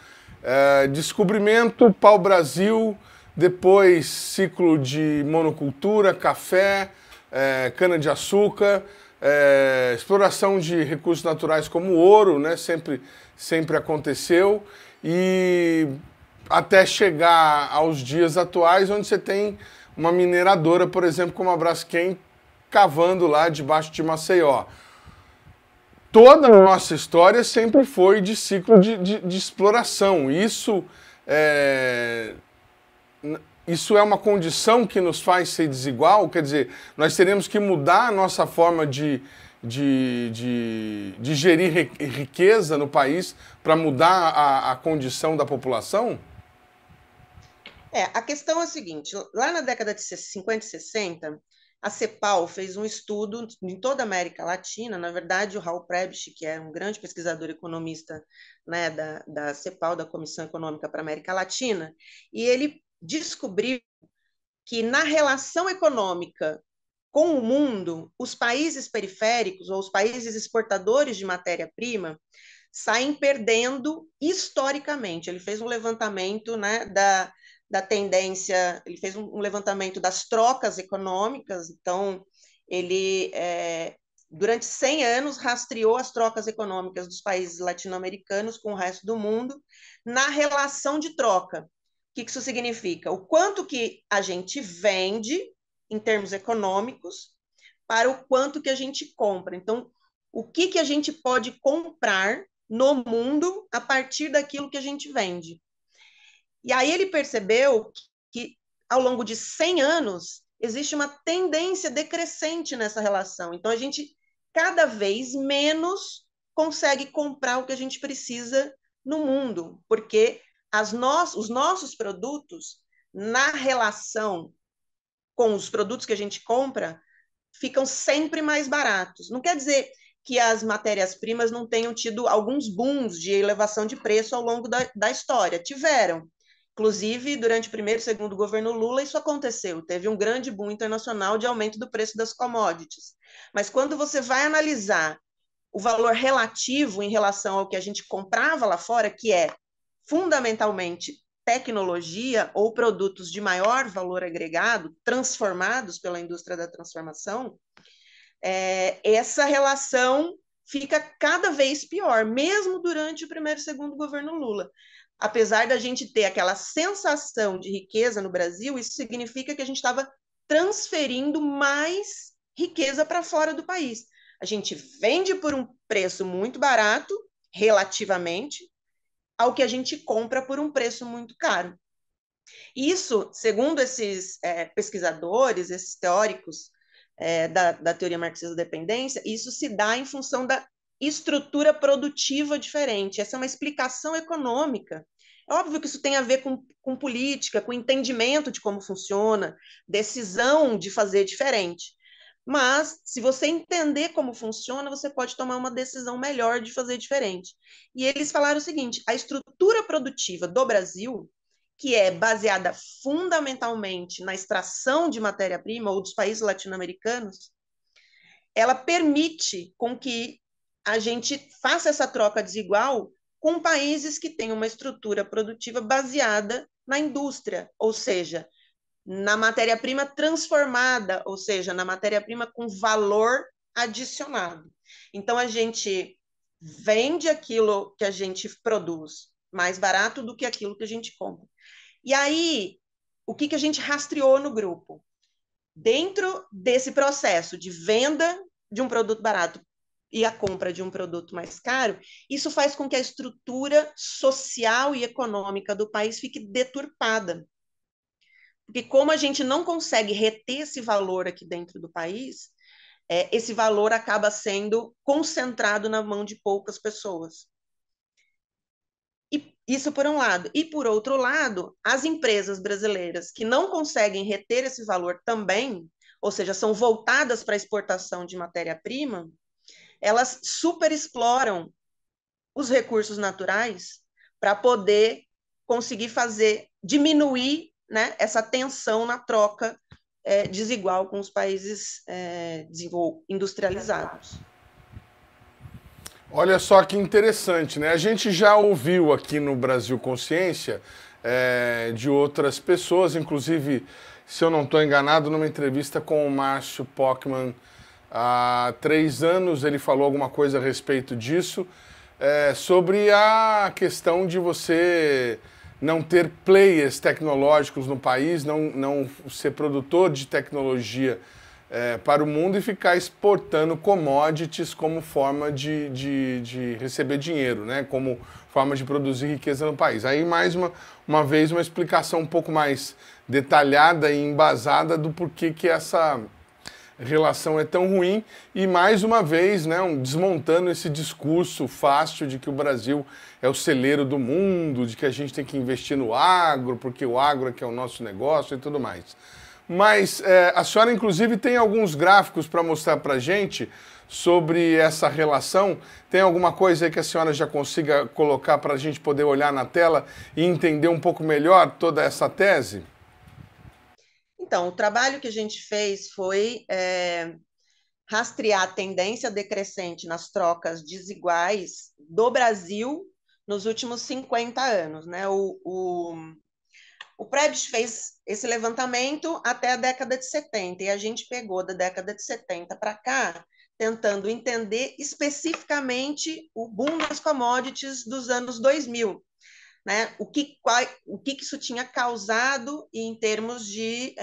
Descobrimento, pau-brasil, depois ciclo de monocultura, café, cana-de-açúcar, exploração de recursos naturais como ouro, né? Sempre aconteceu, e até chegar aos dias atuais, onde você tem uma mineradora, por exemplo, como a Braskem, cavando lá debaixo de Maceió. Toda a nossa história sempre foi de ciclo de exploração. Isso é uma condição que nos faz ser desigual? Quer dizer, nós teremos que mudar a nossa forma de gerir riqueza no país para mudar a condição da população? A questão é a seguinte, lá na década de 50 e 60, a CEPAL fez um estudo em toda a América Latina. Na verdade, o Raul Prebisch, que é um grande pesquisador economista, né, da CEPAL, da Comissão Econômica para a América Latina, e ele descobriu que na relação econômica com o mundo, os países periféricos ou os países exportadores de matéria-prima saem perdendo historicamente. Ele fez um levantamento, né, da tendência, ele fez um levantamento das trocas econômicas. Então, ele, durante 100 anos, rastreou as trocas econômicas dos países latino-americanos com o resto do mundo na relação de troca. O que isso significa? O quanto que a gente vende, em termos econômicos, para o quanto que a gente compra. Então, o que a gente pode comprar no mundo a partir daquilo que a gente vende. E aí ele percebeu que ao longo de 100 anos, existe uma tendência decrescente nessa relação. Então, a gente cada vez menos consegue comprar o que a gente precisa no mundo, porque os nossos produtos, na relação com os produtos que a gente compra, ficam sempre mais baratos. Não quer dizer que as matérias-primas não tenham tido alguns booms de elevação de preço ao longo da história. Tiveram. Inclusive, durante o primeiro e segundo governo Lula, isso aconteceu. Teve um grande boom internacional de aumento do preço das commodities. Mas quando você vai analisar o valor relativo em relação ao que a gente comprava lá fora, que é fundamentalmente tecnologia ou produtos de maior valor agregado, transformados pela indústria da transformação, essa relação fica cada vez pior, mesmo durante o primeiro e segundo governo Lula. Apesar da gente ter aquela sensação de riqueza no Brasil, isso significa que a gente estava transferindo mais riqueza para fora do país. A gente vende por um preço muito barato, relativamente, ao que a gente compra por um preço muito caro. Isso, segundo esses pesquisadores, esses teóricos da teoria marxista da dependência, isso se dá em função da estrutura produtiva diferente. Essa é uma explicação econômica. É óbvio que isso tem a ver com política, com entendimento de como funciona, decisão de fazer diferente. Mas, se você entender como funciona, você pode tomar uma decisão melhor de fazer diferente. E eles falaram o seguinte: a estrutura produtiva do Brasil, que é baseada fundamentalmente na extração de matéria-prima ou dos países latino-americanos, ela permite com que a gente faça essa troca desigual com países que têm uma estrutura produtiva baseada na indústria, ou seja, na matéria-prima transformada, ou seja, na matéria-prima com valor adicionado. Então, a gente vende aquilo que a gente produz mais barato do que aquilo que a gente compra. E aí, o que a gente rastreou no grupo? Dentro desse processo de venda de um produto barato e a compra de um produto mais caro, isso faz com que a estrutura social e econômica do país fique deturpada. Porque como a gente não consegue reter esse valor aqui dentro do país, esse valor acaba sendo concentrado na mão de poucas pessoas. E isso por um lado. E por outro lado, as empresas brasileiras que não conseguem reter esse valor também, ou seja, são voltadas para a exportação de matéria-prima, elas superexploram os recursos naturais para poder conseguir diminuir, né, essa tensão na troca desigual com os países industrializados. Olha só que interessante, né? A gente já ouviu aqui no Brasil Consciência de outras pessoas, inclusive, se eu não estou enganado, numa entrevista com o Márcio Pockmann há 3 anos, ele falou alguma coisa a respeito disso, sobre a questão de você não ter players tecnológicos no país, não ser produtor de tecnologia para o mundo e ficar exportando commodities como forma de receber dinheiro, né? Como forma de produzir riqueza no país. Aí, mais uma vez, uma explicação um pouco mais detalhada e embasada do porquê que essa relação é tão ruim e, mais uma vez, né, desmontando esse discurso fácil de que o Brasil é o celeiro do mundo, de que a gente tem que investir no agro, porque o agro é que é o nosso negócio e tudo mais. Mas a senhora, inclusive, tem alguns gráficos para mostrar para a gente sobre essa relação. Tem alguma coisa aí que a senhora já consiga colocar para a gente poder olhar na tela e entender um pouco melhor toda essa tese? Então, o trabalho que a gente fez foi rastrear a tendência decrescente nas trocas desiguais do Brasil nos últimos 50 anos, né? O Prebst fez esse levantamento até a década de 70, e a gente pegou da década de 70 para cá, tentando entender especificamente o boom das commodities dos anos 2000, né? O que isso tinha causado em termos de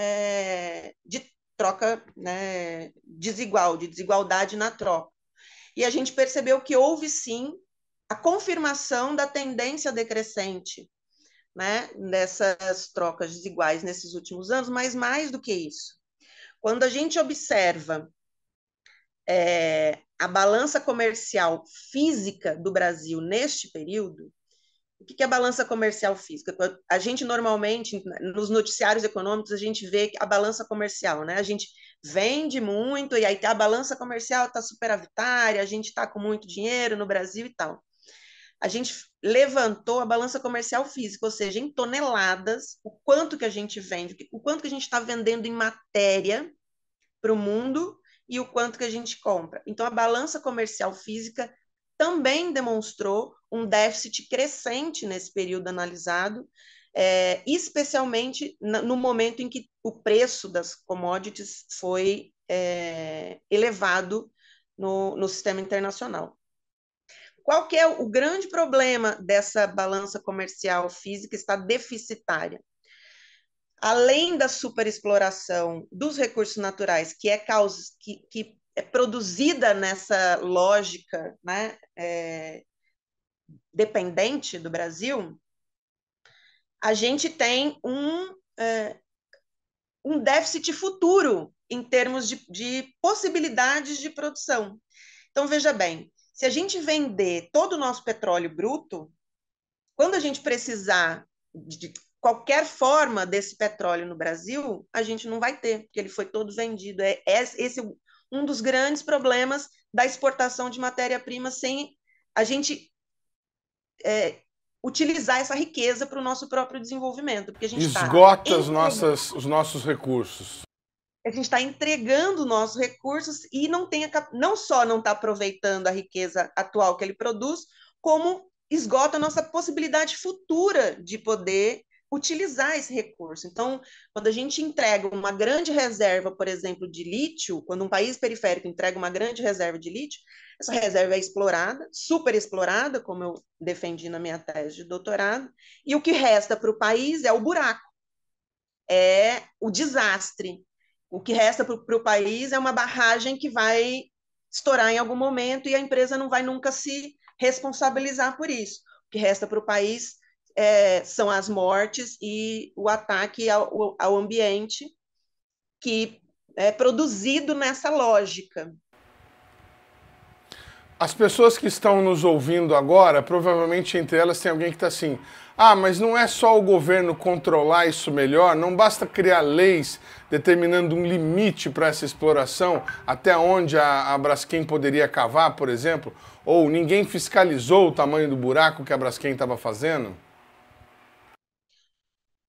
troca, né, de desigualdade na troca. E a gente percebeu que houve, sim, a confirmação da tendência decrescente, né, nessas trocas desiguais nesses últimos anos, mas mais do que isso. Quando a gente observa a balança comercial física do Brasil neste período, o que é a balança comercial física? A gente normalmente, nos noticiários econômicos, a gente vê a balança comercial, né? A gente vende muito e aí a balança comercial está superavitária, a gente está com muito dinheiro no Brasil e tal. A gente levantou a balança comercial física, ou seja, em toneladas, o quanto que a gente vende, o quanto que a gente está vendendo em matéria para o mundo e o quanto que a gente compra. Então, a balança comercial física também demonstrou um déficit crescente nesse período analisado, especialmente no momento em que o preço das commodities foi elevado no sistema internacional. Qual que é o grande problema dessa balança comercial física? Está deficitária. Além da superexploração dos recursos naturais, que é produzida nessa lógica, né, dependente do Brasil, a gente tem um déficit futuro em termos de possibilidades de produção. Então, veja bem, se a gente vender todo o nosso petróleo bruto, quando a gente precisar de qualquer forma desse petróleo no Brasil, a gente não vai ter, porque ele foi todo vendido. Esse é um dos grandes problemas da exportação de matéria-prima sem a gente utilizar essa riqueza para o nosso próprio desenvolvimento. Porque a gente esgota os nossos recursos. A gente está entregando nossos recursos e não só não está aproveitando a riqueza atual que ele produz, como esgota a nossa possibilidade futura de poder utilizar esse recurso. Então, quando a gente entrega uma grande reserva, por exemplo, de lítio, quando um país periférico entrega uma grande reserva de lítio, essa reserva é explorada, super explorada, como eu defendi na minha tese de doutorado, e o que resta para o país é o buraco, é o desastre. O que resta para o país é uma barragem que vai estourar em algum momento e a empresa não vai nunca se responsabilizar por isso. O que resta para o país são as mortes e o ataque ao ambiente que é produzido nessa lógica. As pessoas que estão nos ouvindo agora, provavelmente entre elas tem alguém que está assim, mas não é só o governo controlar isso melhor, não basta criar leis determinando um limite para essa exploração, até onde a Braskem poderia cavar, por exemplo, ou ninguém fiscalizou o tamanho do buraco que a Braskem estava fazendo?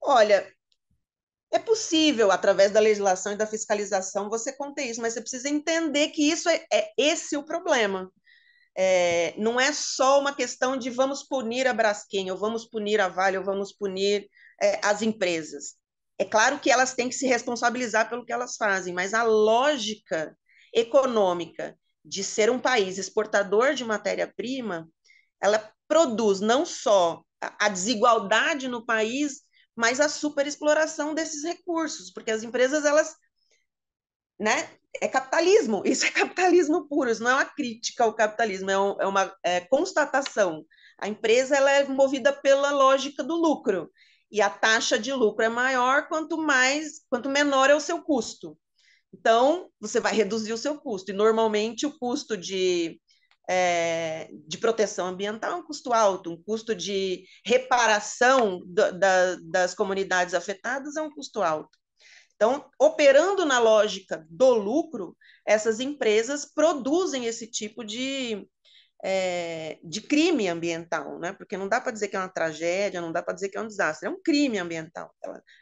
Olha, é possível, através da legislação e da fiscalização, você conter isso, mas você precisa entender que isso é esse o problema. Não é só uma questão de vamos punir a Braskem, ou vamos punir a Vale, ou vamos punir as empresas. É claro que elas têm que se responsabilizar pelo que elas fazem, mas a lógica econômica de ser um país exportador de matéria-prima, ela produz não só a desigualdade no país, mas a superexploração desses recursos, porque as empresas, elas, né, é capitalismo, isso é capitalismo puro, isso não é uma crítica ao capitalismo, é uma constatação. A empresa, ela é movida pela lógica do lucro, e a taxa de lucro é maior quanto menor é o seu custo. Então, você vai reduzir o seu custo, e normalmente o custo de proteção ambiental é um custo alto, um custo de reparação das comunidades afetadas é um custo alto. Então, operando na lógica do lucro, essas empresas produzem esse tipo de crime ambiental, né? Porque não dá para dizer que é uma tragédia, não dá para dizer que é um desastre, é um crime ambiental.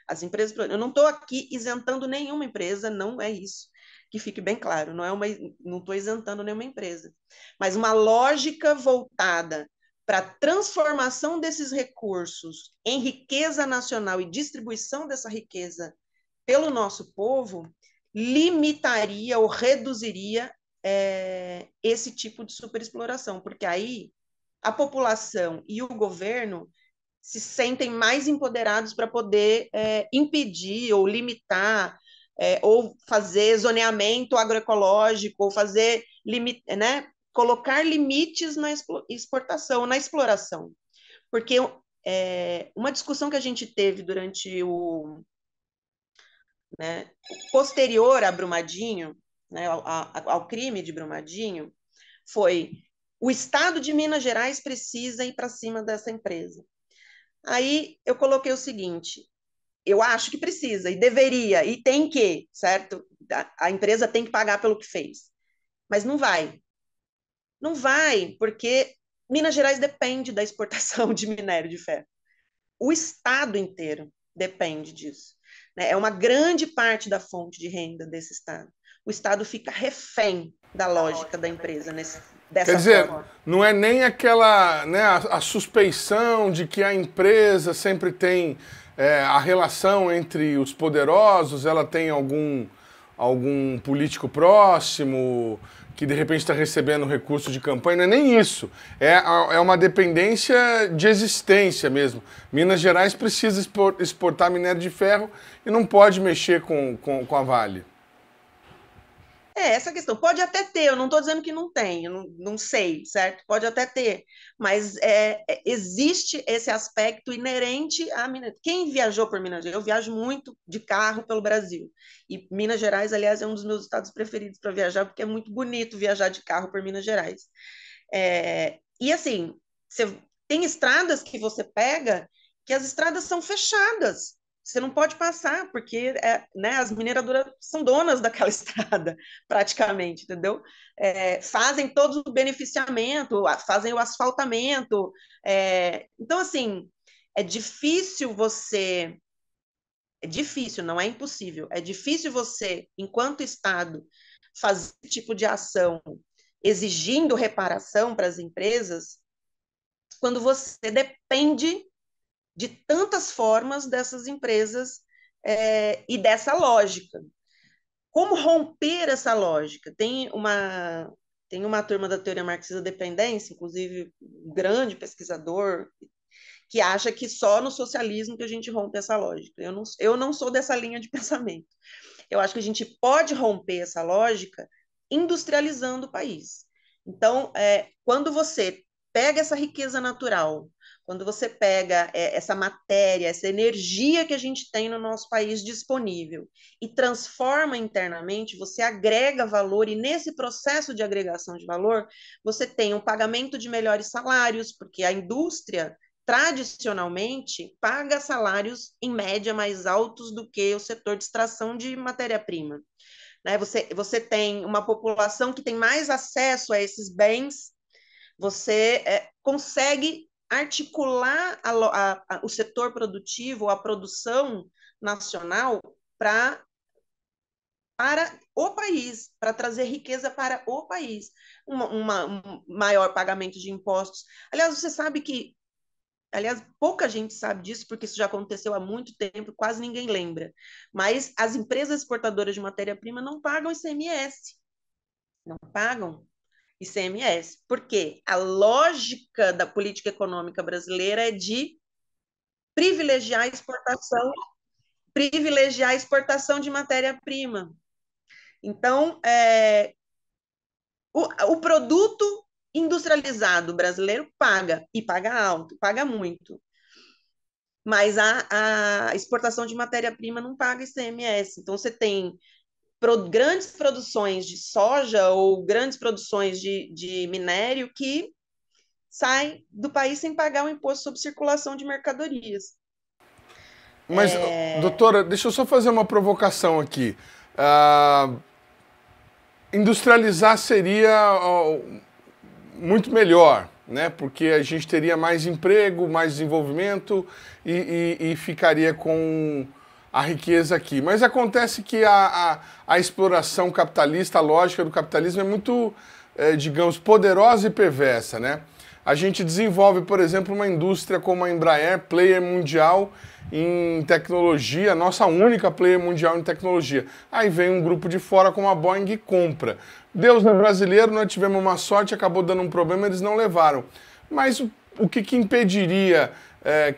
As empresas, eu não estou aqui isentando nenhuma empresa, não é isso, que fique bem claro, não estou isentando nenhuma empresa, mas uma lógica voltada para a transformação desses recursos em riqueza nacional e distribuição dessa riqueza pelo nosso povo, limitaria ou reduziria esse tipo de superexploração, porque aí a população e o governo se sentem mais empoderados para poder impedir ou limitar ou fazer zoneamento agroecológico, ou fazer colocar limites na exportação, na exploração. Porque uma discussão que a gente teve durante posterior a Brumadinho, ao crime de Brumadinho, foi: o Estado de Minas Gerais precisa ir para cima dessa empresa. Aí eu coloquei o seguinte: eu acho que precisa, e deveria, e tem que, certo? A empresa tem que pagar pelo que fez. Mas não vai. Não vai, porque Minas Gerais depende da exportação de minério de ferro. O Estado inteiro depende disso. É uma grande parte da fonte de renda desse Estado. O Estado fica refém da lógica da empresa dessa Quer dizer, forma. Não é nem aquela, né, a suspeição de que a empresa sempre tem a relação entre os poderosos, ela tem algum político próximo que de repente está recebendo recurso de campanha, não é nem isso. É uma dependência de existência mesmo. Minas Gerais precisa exportar minério de ferro e não pode mexer com a Vale. Essa questão. Pode até ter, eu não estou dizendo que não tem, eu não sei, certo? Pode até ter, mas existe esse aspecto inerente a Minas. Quem viajou por Minas Gerais? Eu viajo muito de carro pelo Brasil. E Minas Gerais, aliás, é um dos meus estados preferidos para viajar, porque é muito bonito viajar de carro por Minas Gerais. E assim, tem estradas que você pega que as estradas são fechadas. Você não pode passar, porque as mineradoras são donas daquela estrada, praticamente, entendeu? Fazem todo o beneficiamento, fazem o asfaltamento. Então, assim, é difícil você... É difícil, não é impossível. É difícil você, enquanto Estado, fazer esse tipo de ação exigindo reparação para as empresas, quando você depende de tantas formas dessas empresas e dessa lógica. Como romper essa lógica? Tem uma turma da teoria marxista da dependência, inclusive um grande pesquisador, que acha que só no socialismo que a gente rompe essa lógica. Eu não sou dessa linha de pensamento. Eu acho que a gente pode romper essa lógica industrializando o país. Então, quando você pega essa riqueza natural, quando você pega essa matéria, essa energia que a gente tem no nosso país disponível e transforma internamente, você agrega valor, e nesse processo de agregação de valor, você tem um pagamento de melhores salários, porque a indústria tradicionalmente paga salários em média mais altos do que o setor de extração de matéria-prima. Né? Você tem uma população que tem mais acesso a esses bens, você consegue articular o setor produtivo, a produção nacional para o país, para trazer riqueza para o país, um maior pagamento de impostos. Aliás, você sabe que pouca gente sabe disso, porque isso já aconteceu há muito tempo, quase ninguém lembra. Mas as empresas exportadoras de matéria-prima não pagam ICMS. Não pagam ICMS. Por quê? A lógica da política econômica brasileira é de privilegiar a exportação de matéria-prima. Então, o produto industrializado brasileiro paga, e paga alto, paga muito. Mas a exportação de matéria-prima não paga ICMS. Então, você tem grandes produções de soja ou grandes produções de minério que saem do país sem pagar o imposto sobre circulação de mercadorias. Mas, doutora, deixa eu só fazer uma provocação aqui. Industrializar seria muito melhor, né? Porque a gente teria mais emprego, mais desenvolvimento e ficaria com a riqueza aqui. Mas acontece que a exploração capitalista, a lógica do capitalismo é muito, digamos, poderosa e perversa, né? A gente desenvolve, por exemplo, uma indústria como a Embraer, player mundial em tecnologia, nossa única player mundial em tecnologia. Aí vem um grupo de fora como a Boeing e compra. Deus é brasileiro, nós tivemos uma sorte, acabou dando um problema, eles não levaram. Mas o que impediria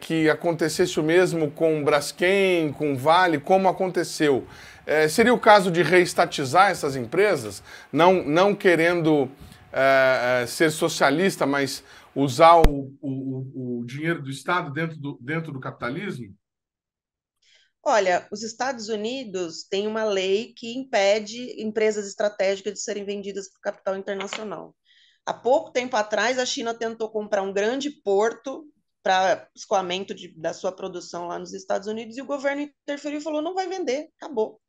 que acontecesse o mesmo com Braskem, com Vale, como aconteceu? Seria o caso de reestatizar essas empresas, não querendo ser socialista, mas usar o dinheiro do Estado dentro do capitalismo? Olha, os Estados Unidos têm uma lei que impede empresas estratégicas de serem vendidas para o capital internacional. Há pouco tempo atrás, a China tentou comprar um grande porto para escoamento da sua produção lá nos Estados Unidos e o governo interferiu e falou: não vai vender, acabou.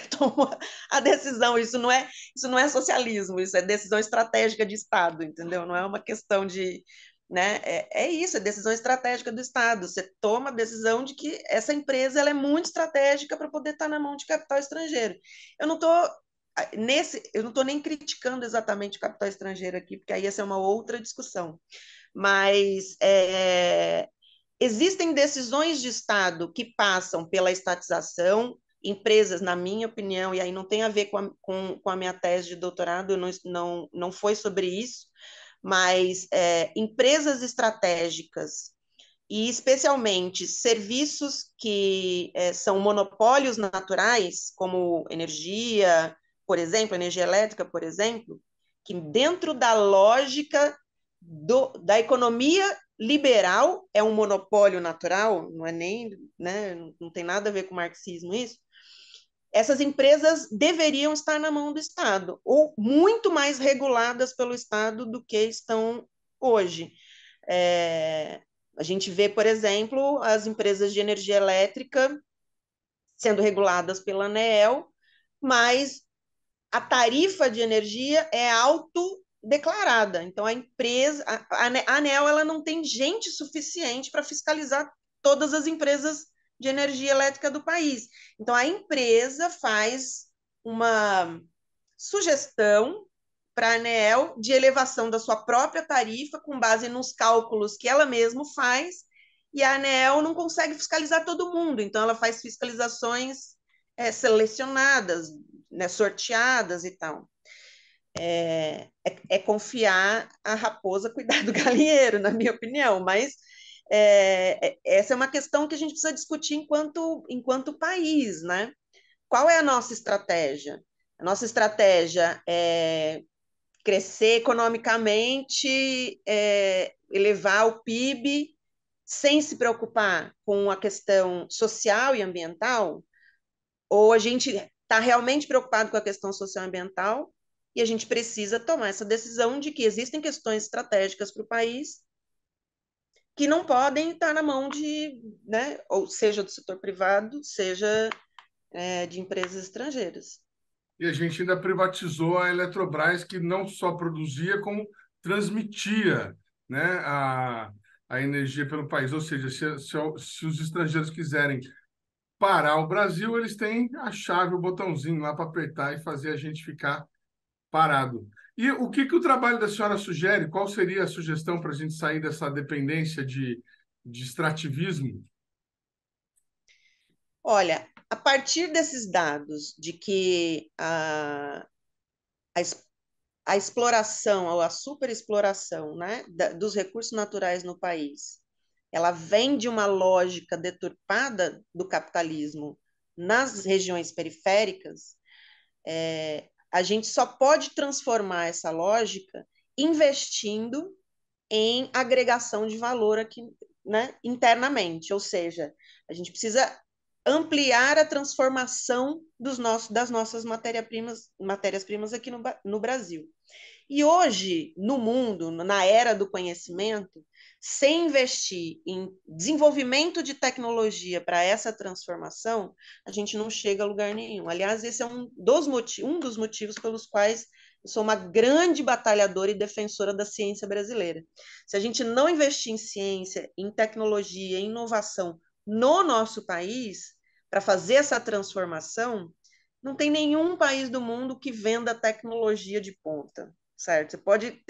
Toma a decisão. Isso não é socialismo, isso é decisão estratégica de Estado, entendeu? Não é uma questão de, né? Isso, é decisão estratégica do Estado. Você toma a decisão de que essa empresa ela é muito estratégica para poder estar na mão de capital estrangeiro. Eu não estou nem criticando exatamente o capital estrangeiro aqui, porque aí essa é uma outra discussão. Mas existem decisões de Estado que passam pela estatização, empresas, na minha opinião, e aí não tem a ver com a minha tese de doutorado, não foi sobre isso, mas empresas estratégicas e especialmente serviços que são monopólios naturais, como energia, por exemplo, energia elétrica, por exemplo, que dentro da lógica da economia liberal é um monopólio natural, não é nem, né, não tem nada a ver com marxismo isso. Essas empresas deveriam estar na mão do Estado, ou muito mais reguladas pelo Estado do que estão hoje. A gente vê, por exemplo, as empresas de energia elétrica sendo reguladas pela ANEEL, mas a tarifa de energia é autodeclarada. Então, a ANEEL, ela não tem gente suficiente para fiscalizar todas as empresas de energia elétrica do país. Então, a empresa faz uma sugestão para a ANEEL de elevação da sua própria tarifa com base nos cálculos que ela mesma faz, e a ANEEL não consegue fiscalizar todo mundo, então ela faz fiscalizações selecionadas, né, sorteadas e tal. É confiar a raposa cuidar do galinheiro, na minha opinião, mas essa é uma questão que a gente precisa discutir enquanto país, né? Qual é a nossa estratégia? A nossa estratégia é crescer economicamente, elevar o PIB, sem se preocupar com a questão social e ambiental? Ou a gente está realmente preocupado com a questão social e ambiental e a gente precisa tomar essa decisão de que existem questões estratégicas para o país que não podem estar na mão de, né, ou seja do setor privado, seja de empresas estrangeiras. E a gente ainda privatizou a Eletrobras, que não só produzia, como transmitia, né, a energia pelo país. Ou seja, se os estrangeiros quiserem parar o Brasil, eles têm a chave, o botãozinho lá para apertar e fazer a gente ficar parado. E o que o trabalho da senhora sugere? Qual seria a sugestão para a gente sair dessa dependência de extrativismo? Olha, a partir desses dados de que a exploração ou a superexploração, né, dos recursos naturais no país, ela vem de uma lógica deturpada do capitalismo nas regiões periféricas, a gente só pode transformar essa lógica investindo em agregação de valor aqui, né, internamente, ou seja, a gente precisa ampliar a transformação das nossas matérias-primas aqui no Brasil. E hoje, no mundo, na era do conhecimento, sem investir em desenvolvimento de tecnologia para essa transformação, a gente não chega a lugar nenhum. Aliás, esse é um dos motivos pelos quais eu sou uma grande batalhadora e defensora da ciência brasileira. Se a gente não investir em ciência, em tecnologia, em inovação no nosso país, para fazer essa transformação, não tem nenhum país do mundo que venda tecnologia de ponta, certo? Você pode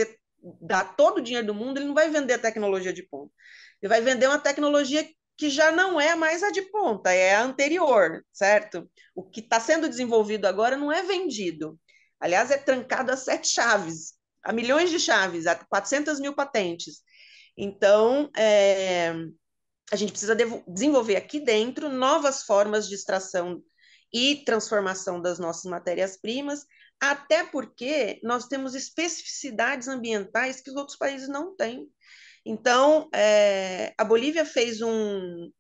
dar todo o dinheiro do mundo, ele não vai vender a tecnologia de ponta. Ele vai vender uma tecnologia que já não é mais a de ponta, é a anterior, certo? O que está sendo desenvolvido agora não é vendido. Aliás, é trancado a 7 chaves, a milhões de chaves, a 400 mil patentes. Então, a gente precisa desenvolver aqui dentro novas formas de extração e transformação das nossas matérias-primas, até porque nós temos especificidades ambientais que os outros países não têm. Então, a Bolívia fez um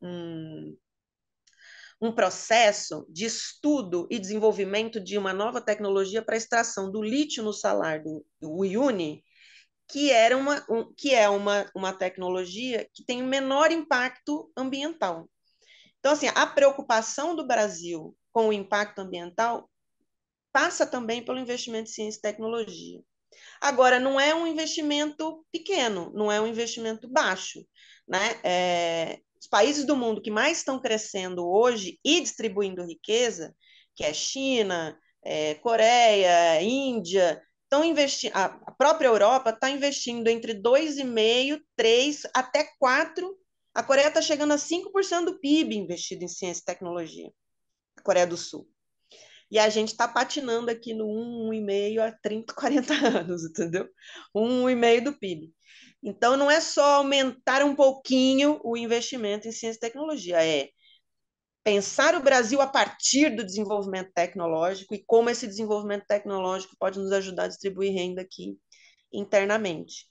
processo de estudo e desenvolvimento de uma nova tecnologia para a extração do lítio no salar do Uyuni, que é uma tecnologia que tem menor impacto ambiental. Então, assim, a preocupação do Brasil com o impacto ambiental passa também pelo investimento em ciência e tecnologia. Agora, não é um investimento pequeno, não é um investimento baixo, né? Os países do mundo que mais estão crescendo hoje e distribuindo riqueza, que é China, Coreia, Índia, estão investindo, a própria Europa está investindo entre 2,5%, 3%, até 4%. A Coreia está chegando a 5% do PIB investido em ciência e tecnologia, a Coreia do Sul. E a gente está patinando aqui no 1,5% há 30, 40 anos, entendeu? 1,5% do PIB. Então, não é só aumentar um pouquinho o investimento em ciência e tecnologia, é pensar o Brasil a partir do desenvolvimento tecnológico e como esse desenvolvimento tecnológico pode nos ajudar a distribuir renda aqui internamente.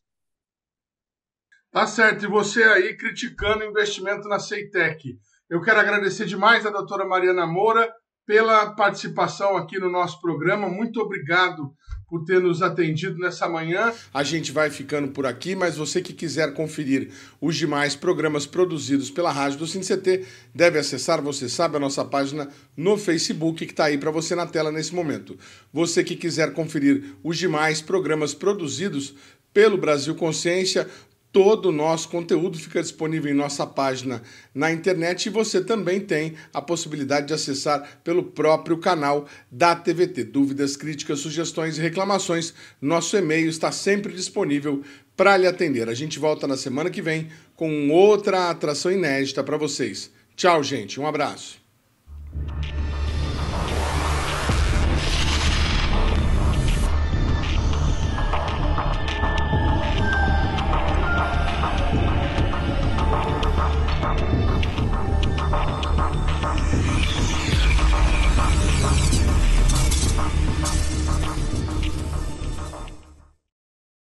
Tá certo. E você aí criticando o investimento na Ceitec. Eu quero agradecer demais a doutora Mariana Moura pela participação aqui no nosso programa. Muito obrigado por ter nos atendido nessa manhã. A gente vai ficando por aqui, mas você que quiser conferir os demais programas produzidos pela Rádio do SINCT, deve acessar, você sabe, a nossa página no Facebook, que está aí para você na tela nesse momento. Você que quiser conferir os demais programas produzidos pelo Brasil Consciência, Todo o nosso conteúdo fica disponível em nossa página na internet e você também tem a possibilidade de acessar pelo próprio canal da TVT. Dúvidas, críticas, sugestões e reclamações, nosso e-mail está sempre disponível para lhe atender. A gente volta na semana que vem com outra atração inédita para vocês. Tchau, gente. Um abraço.